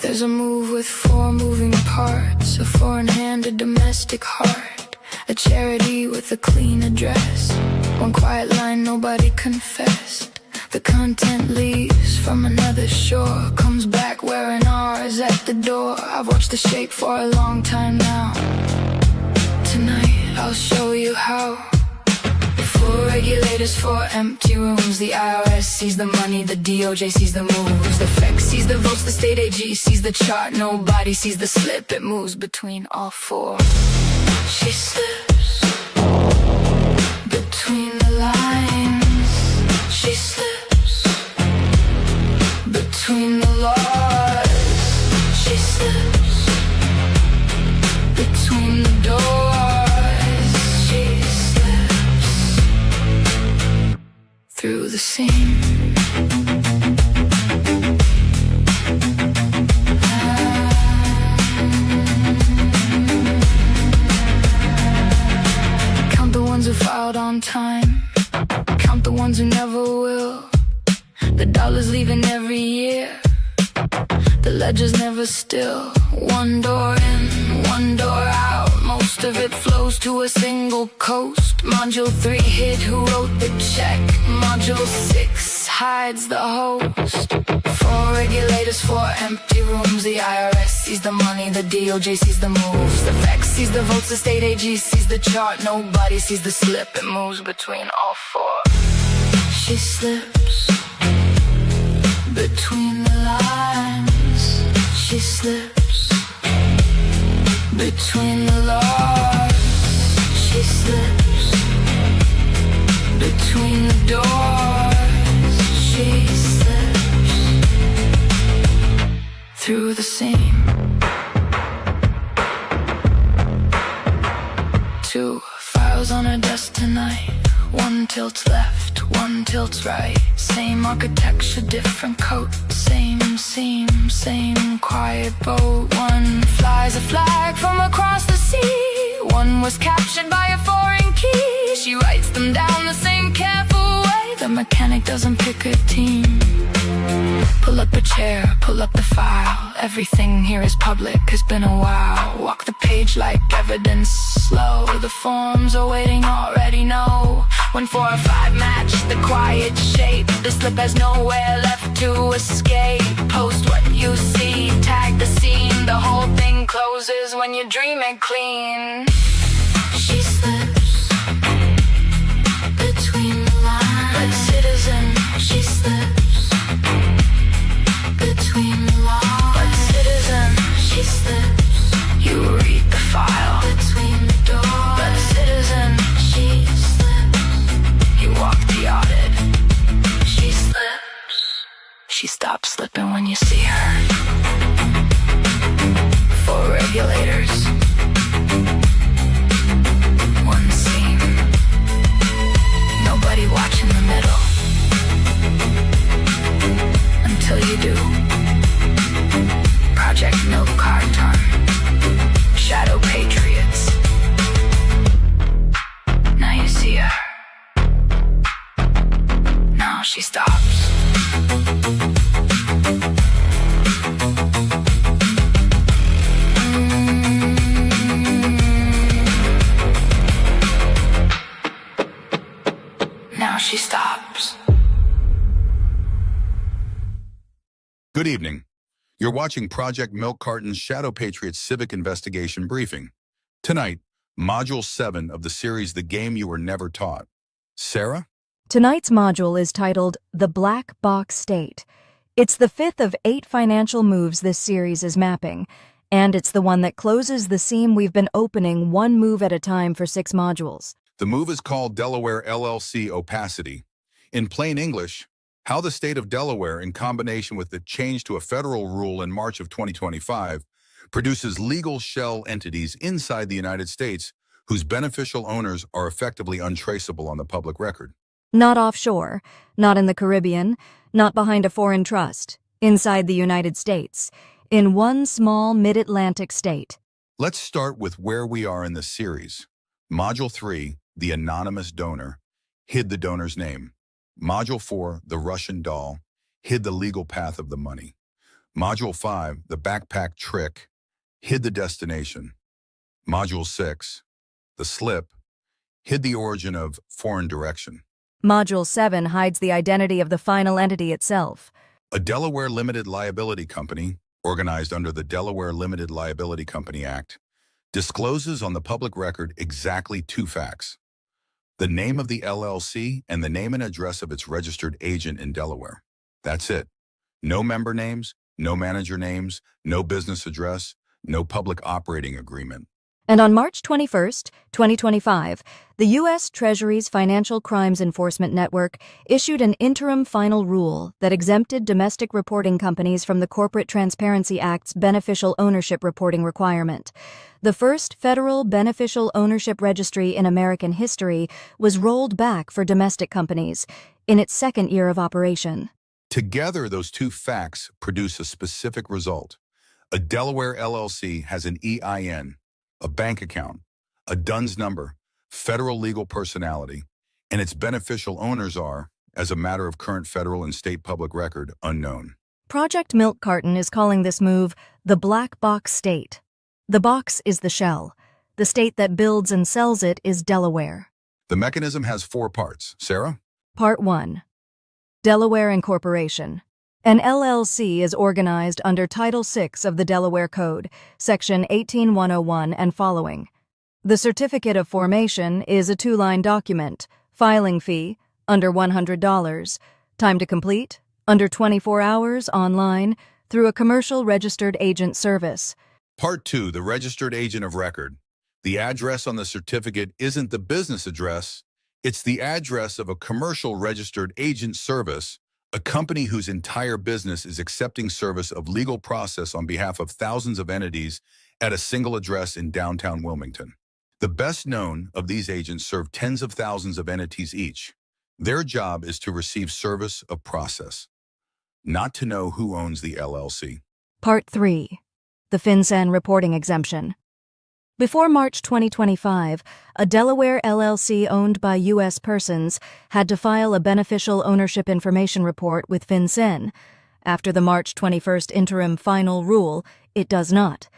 There's a move with 4 moving parts, a foreign hand, a domestic heart, a charity with a clean address, 1 quiet line nobody confessed. The content leaves from another shore, comes back wearing ours at the door. I've watched the shape for a long time now. Tonight I'll show you how. 4 regulators, 4 empty rooms. The IRS sees the money, the DOJ sees the moves. The FEC sees the votes, the state AG sees the chart. Nobody sees the slip, it moves between all 4. She slips between the lines. She slips between the laws. She slips between the doors. She slips through the seam. Count the ones who filed on time, count the ones who never will. The dollars leaving every year, the ledger's never still. 1 door in, 1 door out, most of it flows to a single coast. Module 3 hid who wrote the check. Module 6 hides the host. 4 regulators, 4 empty rooms. The IRS sees the money, the DOJ sees the moves. The FEC sees the votes, the state AG sees the chart. Nobody sees the slip, it moves between all 4. She slips between the lines. She slips between the laws. She slips between the doors. She slips through the seam. 2 files on her desk tonight. 1 tilts left, 1 tilts right. Same architecture, different coat. Same seam, same quiet boat. 1 flies a flag from across the sea. 1 was captured by a foreign key. she writes them down the same careful way the mechanic doesn't pick a team. Pull up a chair, pull up the file. Everything here is public, it's been a while. Walk the page like evidence, slow. The forms are waiting, already know. When 4 or 5 match the quiet shape, the slip has nowhere left to escape. Post what you see, tag the scene. The whole thing closes when you dream it clean. She slips between the lines. But citizen, she slips between the lines. But citizen, she slips. You read the file between the doors. But citizen, she slips. You walk the audit. She slips. She stops slipping when you see her. For regulators, one scene. Nobody watching the middle. Until you do. Project Milk Carton. Shadow Patriots. Now you see her. Now she stops. Now she stops. Good evening. You're watching Project Milk Carton's Shadow Patriots Civic Investigation Briefing. Tonight, Module 7 of the series The Game You Were Never Taught. Sarah? Tonight's module is titled The Black Box State. It's the 5th of 8 financial moves this series is mapping, and it's the one that closes the seam we've been opening one move at a time for 6 modules. The move is called Delaware LLC Opacity. In plain English, how the state of Delaware, in combination with the change to a federal rule in March of 2025, produces legal shell entities inside the United States whose beneficial owners are effectively untraceable on the public record. Not offshore, not in the Caribbean, not behind a foreign trust, inside the United States, in one small mid-Atlantic state. Let's start with where we are in the series. Module 3, the anonymous donor, hid the donor's name. Module 4, the Russian doll, hid the legal path of the money. Module 5, the backpack trick, hid the destination. Module 6, the slip, hid the origin of foreign direction. Module 7 hides the identity of the final entity itself. A Delaware Limited Liability Company, organized under the Delaware Limited Liability Company Act, discloses on the public record exactly 2 facts: the name of the LLC and the name and address of its registered agent in Delaware. That's it. No member names, no manager names, no business address, no public operating agreement. And on March 21st, 2025, the U.S. Treasury's Financial Crimes Enforcement Network issued an interim final rule that exempted domestic reporting companies from the Corporate Transparency Act's beneficial ownership reporting requirement. The first federal beneficial ownership registry in American history was rolled back for domestic companies in its 2nd year of operation. Together, those 2 facts produce a specific result. A Delaware LLC has an EIN, a bank account, a DUNS number, federal legal personality, and its beneficial owners are, as a matter of current federal and state public record, unknown. Project Milk Carton is calling this move the Black Box State. The box is the shell. The state that builds and sells it is Delaware. The mechanism has 4 parts. Sarah? Part 1. Delaware Incorporation. An LLC is organized under Title VI of the Delaware Code, Section 18101 and following. The certificate of formation is a 2-line document. Filing fee, under $100. Time to complete, under 24 hours online through a commercial registered agent service. Part 2, the registered agent of record. The address on the certificate isn't the business address, it's the address of a commercial registered agent service, a company whose entire business is accepting service of legal process on behalf of thousands of entities at a single address in downtown Wilmington. The best known of these agents serve tens of thousands of entities each. Their job is to receive service of process, not to know who owns the LLC. Part 3. The FinCEN Reporting Exemption. Before March 2025, a Delaware LLC owned by U.S. persons had to file a beneficial ownership information report with FinCEN. After the March 21st interim final rule, it does not.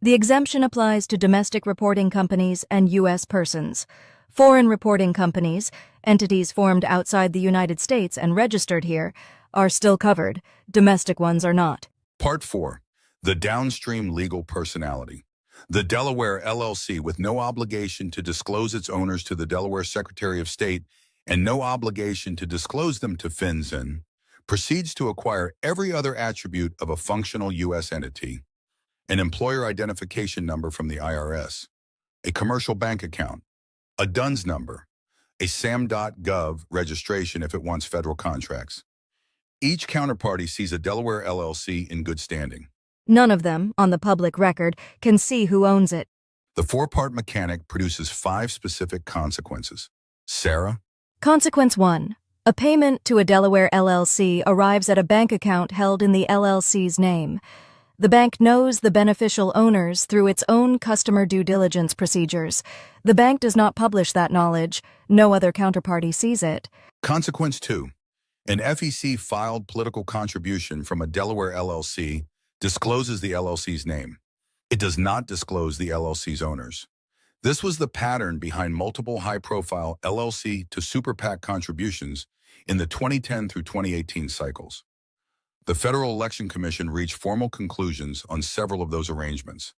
The exemption applies to domestic reporting companies and U.S. persons. Foreign reporting companies, entities formed outside the United States and registered here, are still covered. Domestic ones are not. Part 4. The downstream legal personality. The Delaware LLC, with no obligation to disclose its owners to the Delaware Secretary of State and no obligation to disclose them to FinCEN, proceeds to acquire every other attribute of a functional U.S. entity: an employer identification number from the IRS, a commercial bank account, a DUNS number, a SAM.gov registration if it wants federal contracts. Each counterparty sees a Delaware LLC in good standing. None of them, on the public record, can see who owns it. The four-part mechanic produces 5 specific consequences. Sarah? Consequence 1. A payment to a Delaware LLC arrives at a bank account held in the LLC's name. The bank knows the beneficial owners through its own customer due diligence procedures. The bank does not publish that knowledge. No other counterparty sees it. Consequence 2. An FEC-filed political contribution from a Delaware LLC discloses the LLC's name. It does not disclose the LLC's owners. This was the pattern behind multiple high-profile LLC to Super PAC contributions in the 2010 through 2018 cycles. The Federal Election Commission reached formal conclusions on several of those arrangements.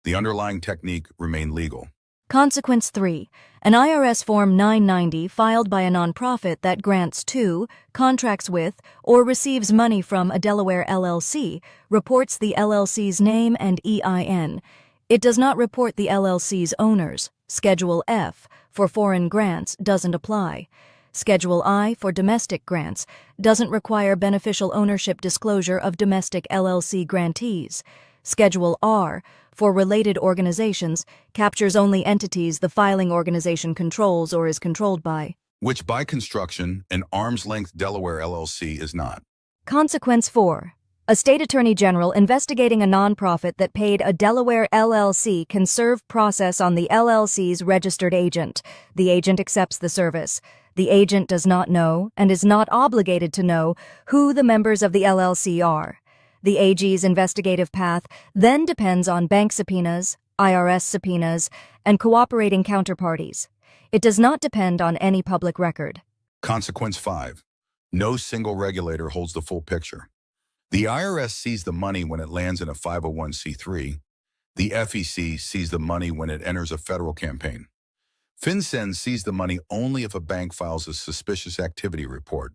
The underlying technique remained legal. Consequence 3. An IRS Form 990 filed by a nonprofit that grants to, contracts with, or receives money from a Delaware LLC reports the LLC's name and EIN. It does not report the LLC's owners. Schedule F for foreign grants doesn't apply. Schedule I for domestic grants doesn't require beneficial ownership disclosure of domestic LLC grantees. Schedule R for related organizations captures only entities the filing organization controls or is controlled by, which by construction, an arm's-length Delaware LLC is not. Consequence 4. A state attorney general investigating a nonprofit that paid a Delaware LLC can serve process on the LLC's registered agent. The agent accepts the service. The agent does not know and is not obligated to know who the members of the LLC are. The AG's investigative path then depends on bank subpoenas, IRS subpoenas, and cooperating counterparties. It does not depend on any public record. Consequence 5. No single regulator holds the full picture. The IRS sees the money when it lands in a 501c3. The FEC sees the money when it enters a federal campaign. FinCEN sees the money only if a bank files a suspicious activity report.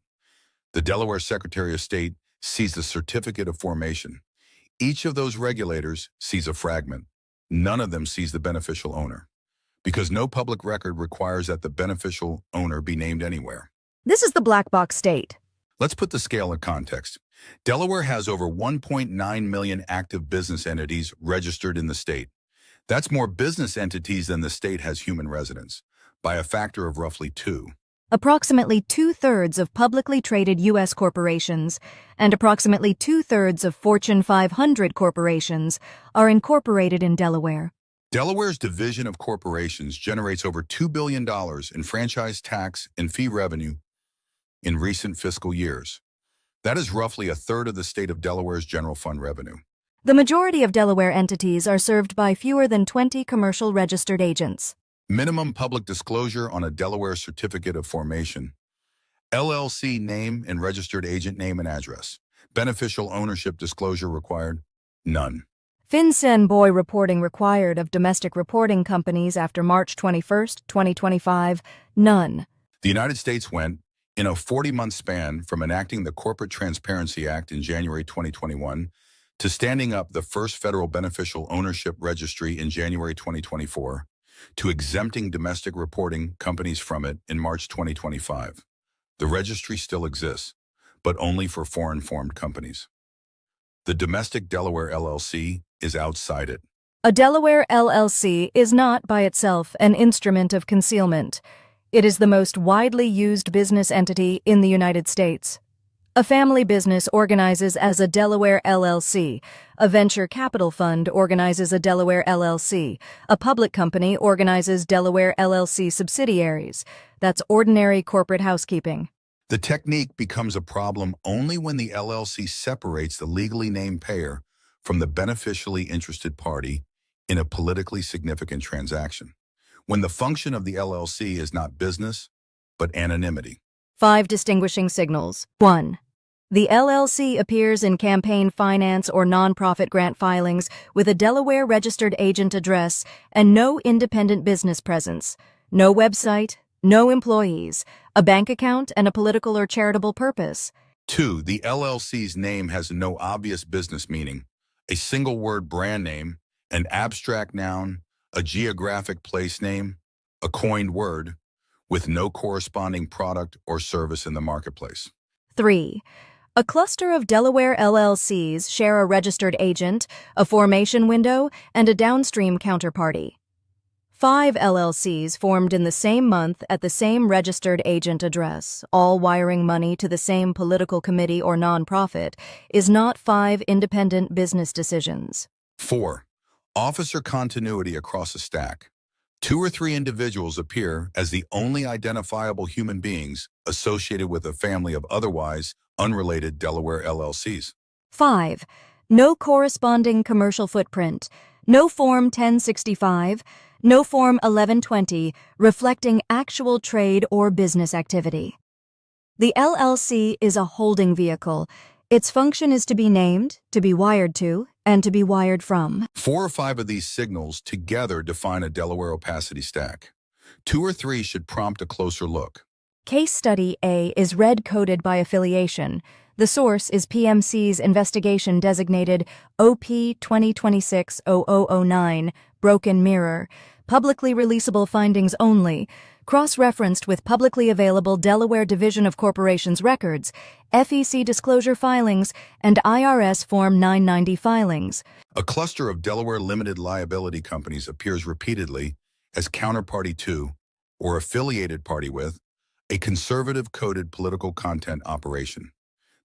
The Delaware Secretary of State sees the certificate of formation. Each of those regulators sees a fragment. None of them sees the beneficial owner, because no public record requires that the beneficial owner be named anywhere. This is the black box state. Let's put the scale in context. Delaware has over 1.9 million active business entities registered in the state. That's more business entities than the state has human residents, by a factor of roughly 2. Approximately 2/3 of publicly traded U.S. corporations and approximately 2/3 of Fortune 500 corporations are incorporated in Delaware. Delaware's Division of Corporations generates over $2 billion in franchise tax and fee revenue in recent fiscal years. That is roughly 1/3 of the state of Delaware's general fund revenue. The majority of Delaware entities are served by fewer than 20 commercial registered agents. Minimum public disclosure on a Delaware certificate of formation. LLC name and registered agent name and address. Beneficial ownership disclosure required? None. FinCEN BOI reporting required of domestic reporting companies after March 21, 2025? None. The United States went, in a 40-month span from enacting the Corporate Transparency Act in January 2021 to standing up the first federal beneficial ownership registry in January 2024, to exempting domestic reporting companies from it in March 2025. The registry still exists, but only for foreign-formed companies. The domestic Delaware LLC is outside it. A Delaware LLC is not by itself an instrument of concealment. It is the most widely used business entity in the United States. A family business organizes as a Delaware LLC. A venture capital fund organizes a Delaware LLC. A public company organizes Delaware LLC subsidiaries. That's ordinary corporate housekeeping. The technique becomes a problem only when the LLC separates the legally named payer from the beneficially interested party in a politically significant transaction, when the function of the LLC is not business, but anonymity. 5 distinguishing signals. 1. The LLC appears in campaign finance or nonprofit grant filings with a Delaware registered agent address and no independent business presence, no website, no employees, a bank account, and a political or charitable purpose. 2. The LLC's name has no obvious business meaning, a single-word brand name, an abstract noun, a geographic place name, a coined word, with no corresponding product or service in the marketplace. 3. A cluster of Delaware LLCs share a registered agent, a formation window, and a downstream counterparty. 5 LLCs formed in the same month at the same registered agent address, all wiring money to the same political committee or nonprofit, is not 5 independent business decisions. 4. Officer continuity across a stack. 2 or 3 individuals appear as the only identifiable human beings associated with a family of otherwise unrelated Delaware LLCs. 5. No corresponding commercial footprint, no Form 1065, no Form 1120 reflecting actual trade or business activity. The LLC is a holding vehicle. Its function is to be named, to be wired to, and to be wired from. 4 or 5 of these signals together define a Delaware opacity stack. 2 or 3 should prompt a closer look. Case Study A is red-coded by affiliation. The source is PMC's investigation designated OP 2026-0009, Broken Mirror, publicly releasable findings only, cross-referenced with publicly available Delaware Division of Corporations records, FEC disclosure filings, and IRS Form 990 filings. A cluster of Delaware limited liability companies appears repeatedly as counterparty to, or affiliated party with, a conservative coded political content operation.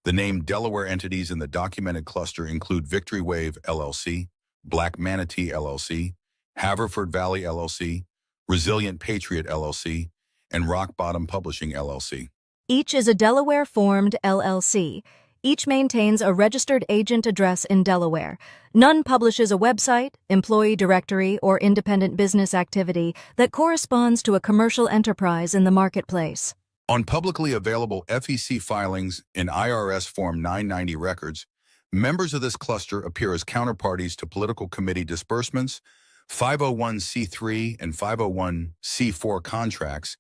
The named Delaware entities in the documented cluster include Victory Wave LLC, Black Manatee LLC, Haverford Valley LLC, Resilient Patriot LLC, and Rock Bottom Publishing LLC. Each is a Delaware-formed LLC. Each maintains a registered agent address in Delaware. None publishes a website, employee directory, or independent business activity that corresponds to a commercial enterprise in the marketplace. On publicly available FEC filings in IRS Form 990 records, members of this cluster appear as counterparties to political committee disbursements, 501c3 and 501c4 contracts,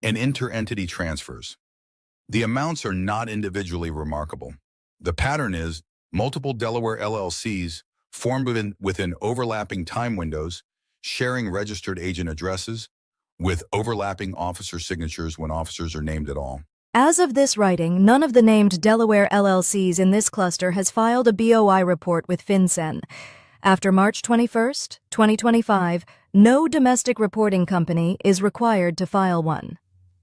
and inter-entity transfers. The amounts are not individually remarkable. The pattern is multiple Delaware LLCs formed within overlapping time windows, sharing registered agent addresses, with overlapping officer signatures when officers are named at all. As of this writing, none of the named Delaware LLCs in this cluster has filed a BOI report with FinCEN. After March 21, 2025, no domestic reporting company is required to file one.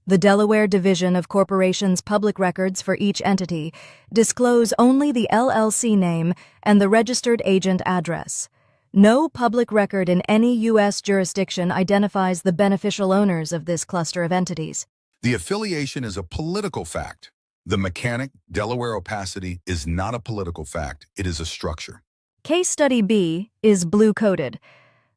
The Delaware Division of Corporations public records for each entity disclose only the LLC name and the registered agent address. No public record in any U.S. jurisdiction identifies the beneficial owners of this cluster of entities. The affiliation is a political fact. The mechanic, Delaware opacity, is not a political fact. It is a structure. Case Study B is blue-coded.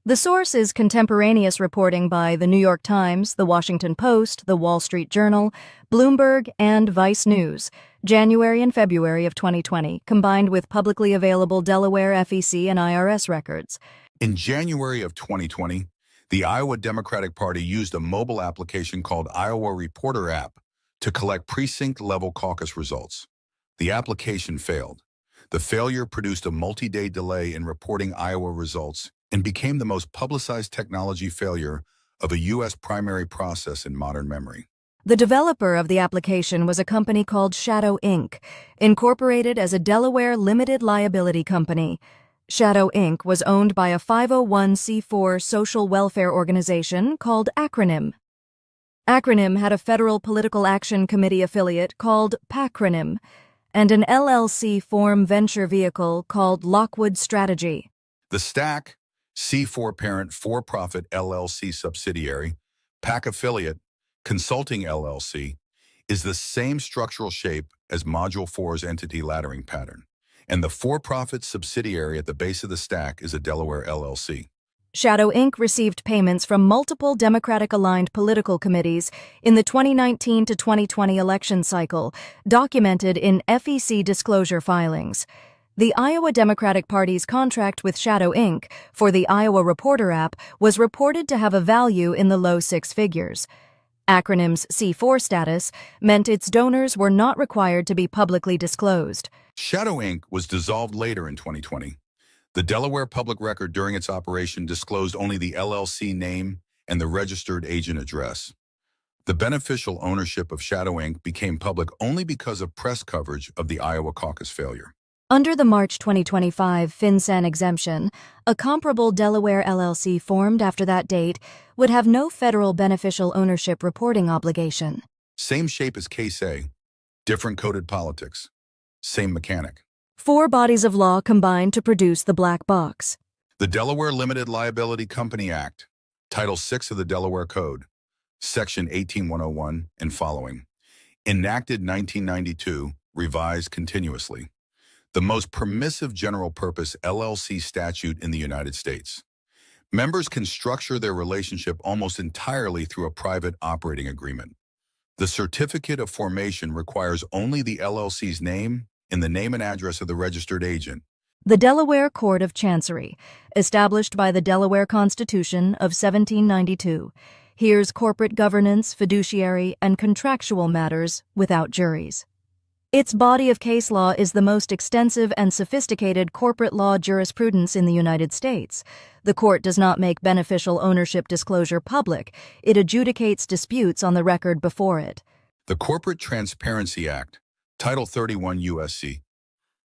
The source is contemporaneous reporting by The New York Times, The Washington Post, The Wall Street Journal, Bloomberg, and Vice News, January and February of 2020, combined with publicly available Delaware FEC and IRS records. In January of 2020, the Iowa Democratic Party used a mobile application called Iowa Reporter App to collect precinct-level caucus results. The application failed. The failure produced a multi-day delay in reporting Iowa results and became the most publicized technology failure of a U.S. primary process in modern memory. The developer of the application was a company called Shadow Inc., incorporated as a Delaware limited liability company. Shadow Inc. was owned by a 501c4 social welfare organization called Acronym. Acronym had a federal political action committee affiliate called Pacronym. and an LLC form venture vehicle called Lockwood Strategy. The stack, C4 parent for-profit LLC subsidiary, PAC affiliate, consulting LLC, is the same structural shape as Module 4's entity laddering pattern, and the for-profit subsidiary at the base of the stack is a Delaware LLC. Shadow Inc. received payments from multiple Democratic-aligned political committees in the 2019 to 2020 election cycle, documented in FEC disclosure filings. The Iowa Democratic Party's contract with Shadow Inc. for the Iowa Reporter app was reported to have a value in the low six figures. Acronym's C4 status meant its donors were not required to be publicly disclosed. Shadow Inc. was dissolved later in 2020. The Delaware Public Record during its operation disclosed only the LLC name and the registered agent address. The beneficial ownership of Shadow Inc. became public only because of press coverage of the Iowa caucus failure. Under the March 2025 FinCEN exemption, a comparable Delaware LLC formed after that date would have no federal beneficial ownership reporting obligation. Same shape as Case A, different coded politics, same mechanic. 4 bodies of law combined to produce the black box. The Delaware Limited Liability Company Act, Title VI of the Delaware Code, Section 18101 and following, enacted 1992, revised continuously. The most permissive general-purpose LLC statute in the United States. Members can structure their relationship almost entirely through a private operating agreement. The certificate of formation requires only the LLC's name and the name and address of the registered agent. The Delaware Court of Chancery, established by the Delaware Constitution of 1792, hears corporate governance, fiduciary, and contractual matters without juries. Its body of case law is the most extensive and sophisticated corporate law jurisprudence in the United States. The court does not make beneficial ownership disclosure public. It adjudicates disputes on the record before it. The Corporate Transparency Act, Title 31 U.S.C.,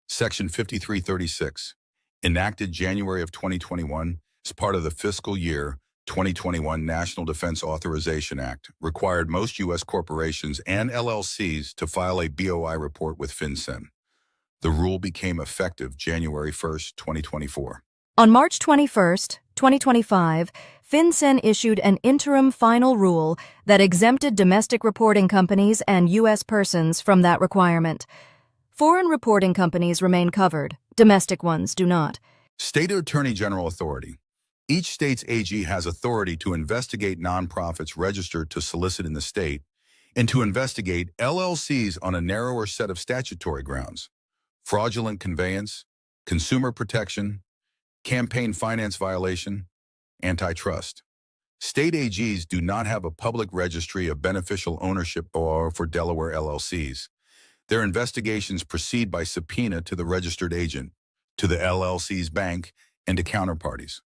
Section 5336, enacted January of 2021 as part of the fiscal year 2021 National Defense Authorization Act, required most U.S. corporations and LLCs to file a BOI report with FinCEN. The rule became effective January 1, 2024. On March 21, 2025, FinCEN issued an interim final rule that exempted domestic reporting companies and U.S. persons from that requirement. Foreign reporting companies remain covered. Domestic ones do not. State Attorney General Authority. Each state's AG has authority to investigate nonprofits registered to solicit in the state and to investigate LLCs on a narrower set of statutory grounds: fraudulent conveyance, consumer protection, campaign finance violation, antitrust. State AGs do not have a public registry of beneficial ownership or for Delaware LLCs. Their investigations proceed by subpoena to the registered agent, to the LLC's bank, and to counterparties,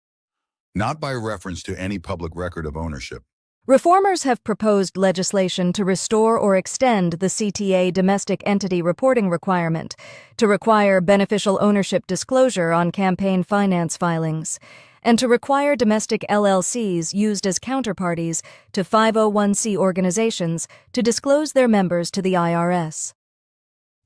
not by reference to any public record of ownership. Reformers have proposed legislation to restore or extend the CTA domestic entity reporting requirement to require beneficial ownership disclosure on campaign finance filings, and to require domestic LLCs used as counterparties to 501c organizations to disclose their members to the IRS.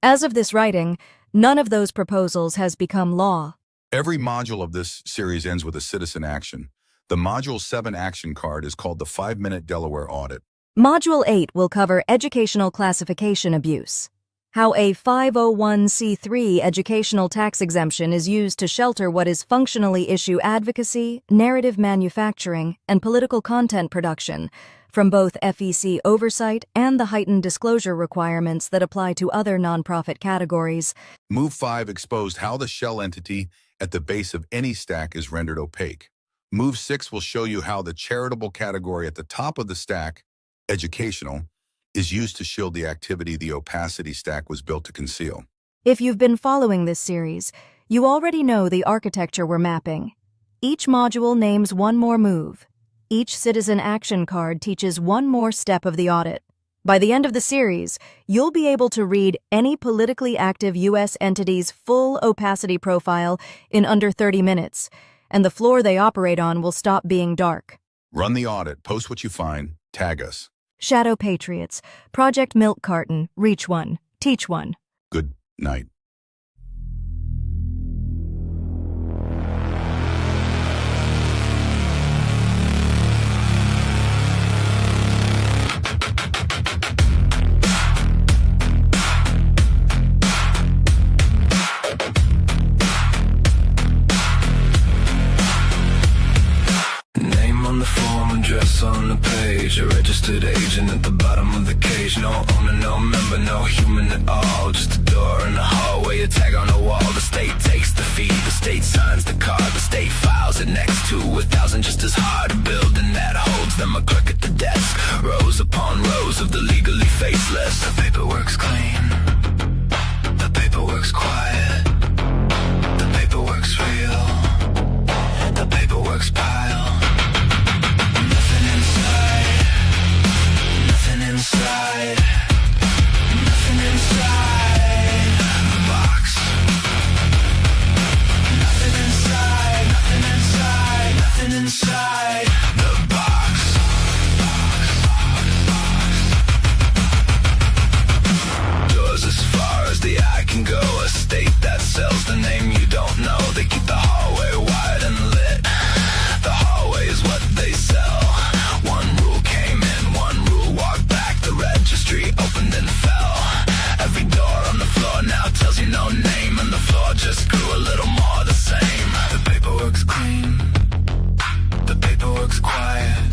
As of this writing, none of those proposals has become law. Every module of this series ends with a citizen action. The Module 7 action card is called the 5-Minute Delaware Audit. Module 8 will cover educational classification abuse. How a 501c3 educational tax exemption is used to shelter what is functionally issue advocacy, narrative manufacturing, and political content production from both FEC oversight and the heightened disclosure requirements that apply to other nonprofit categories. Move 5 exposed how the shell entity at the base of any stack is rendered opaque. Move 6 will show you how the charitable category at the top of the stack, educational, is used to shield the activity the opacity stack was built to conceal. If you've been following this series, you already know the architecture we're mapping. Each module names one more move. Each citizen action card teaches one more step of the audit. By the end of the series, you'll be able to read any politically active U.S. entity's full opacity profile in under 30 minutes, and the floor they operate on will stop being dark. Run the audit, post what you find, tag us. Shadow Patriots, Project Milk Carton, Reach One, Teach One. Good Night. Name on the form, address on the page, a registered agent at the bottom of the cage. No owner, no member, no human at all. Just a door in the hallway, a tag on the wall. The state takes the fee, the state signs the card, the state files it next to 1,000 just as hard. A building that holds them, a clerk at the desk. Rows upon rows of the legally faceless. The paperwork's clean, the paperwork's quiet, the paperwork's real, the paperwork's pile. Nothing inside, nothing inside, nothing inside the box. Nothing inside, nothing inside, nothing inside the box. Doors as far as the eye can go, a state that sells the name you don't know. They keep the hallway wide and lit. The hallway is what they sell. One rule came in, one rule walked back. The registry opened and fell. Every door on the floor now tells you no name, and the floor just grew a little more the same. The paperwork's clean, the paperwork's quiet,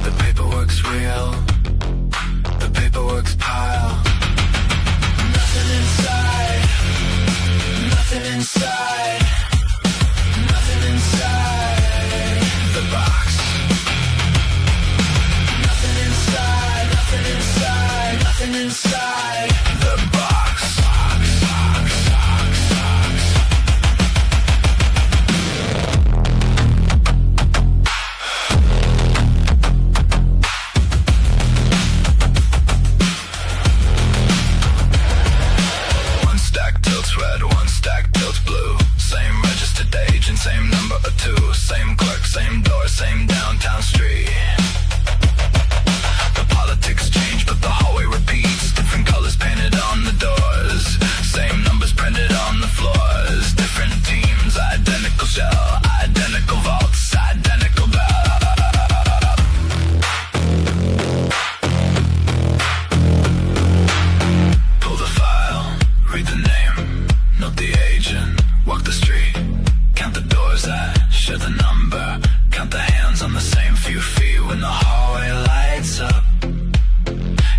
the paperwork's real, the paperwork's pile. Nothing inside, nothing inside, nothing inside the box. Nothing inside, nothing inside, nothing inside the box. One stack tilts red, one stack tilts blue. Same registered agent, same number or two. Same clerk, same door, same downtown street. The politics change, but the hallway repeats. Different colors painted on the doors, same numbers printed on the floors. Different teams, identical shell, identical vaults, identical bell. Pull the file, read the name, note the agent, walk the street, count the doors that share the number, count the hands on the same few feet. When the hallway lights up,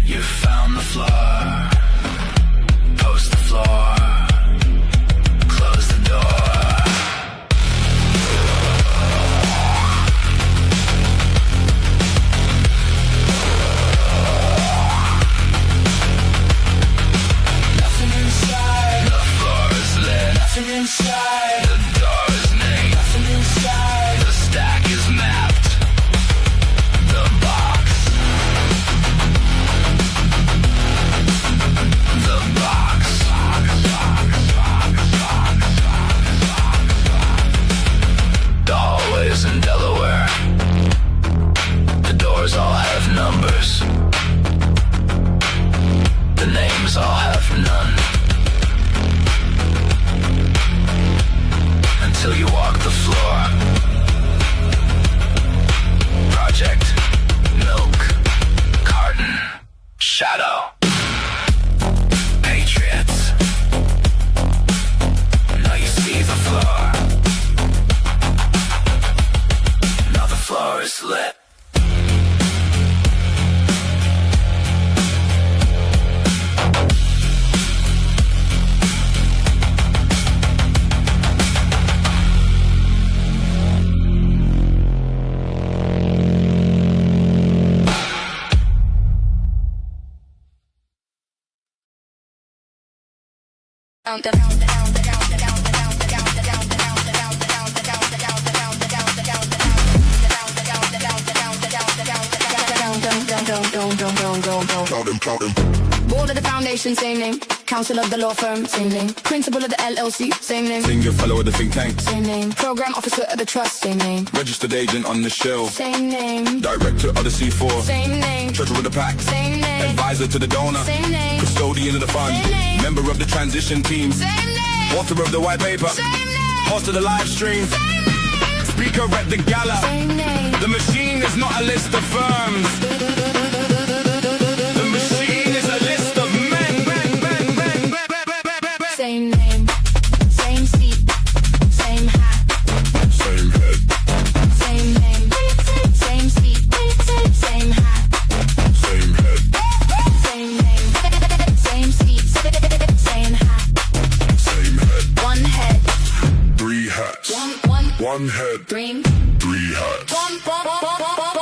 you found the floor. Post the floor, close the door. Nothing inside, the floor is lit. Nothing inside, the door is named. Nothing inside, the stack is mapped. The box. The box. The hallways in Delaware. The doors all have numbers. The names all have none. Until you walk the floor. Project, milk, carton, shadow. Patriots. Now you see the floor. Now the floor is lit. Count them. Board of the foundation, same name. Council of the law firm, same name. Principal of the LLC, same name. Senior fellow of the think tank, Same name. Program officer of the trust, same name. registered agent on the shelf, Same name. director of the C4, Same name. treasurer of the pack, Same name. advisor to the donor, Same name. custodian of the fund, Same name. member of the transition team, Same name. author of the white paper, Same name. host of the live stream, Same name. speaker at the gala. Same name. The machine is not a list of firms. The machine is a list of men. Same name. Same seat. Same hat. Same head, Same name. Same seat. Same hat. same head, Same name. Same seat. Same hat. same head. One head. 3 hats. One head, Dream. 3 hats.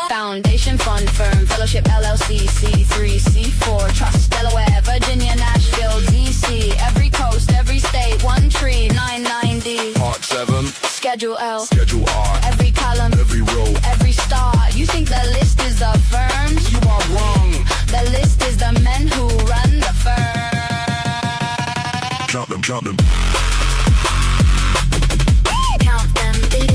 Foundation Fund Firm Fellowship LLC C3 C4 Trust Delaware Virginia Nashville DC every coast every state 1 tree 99D Part 7, Schedule L Schedule R. every column Every row, every star. You think the list is the firms? you are wrong. The list is the men who run the firm. Count them, count them.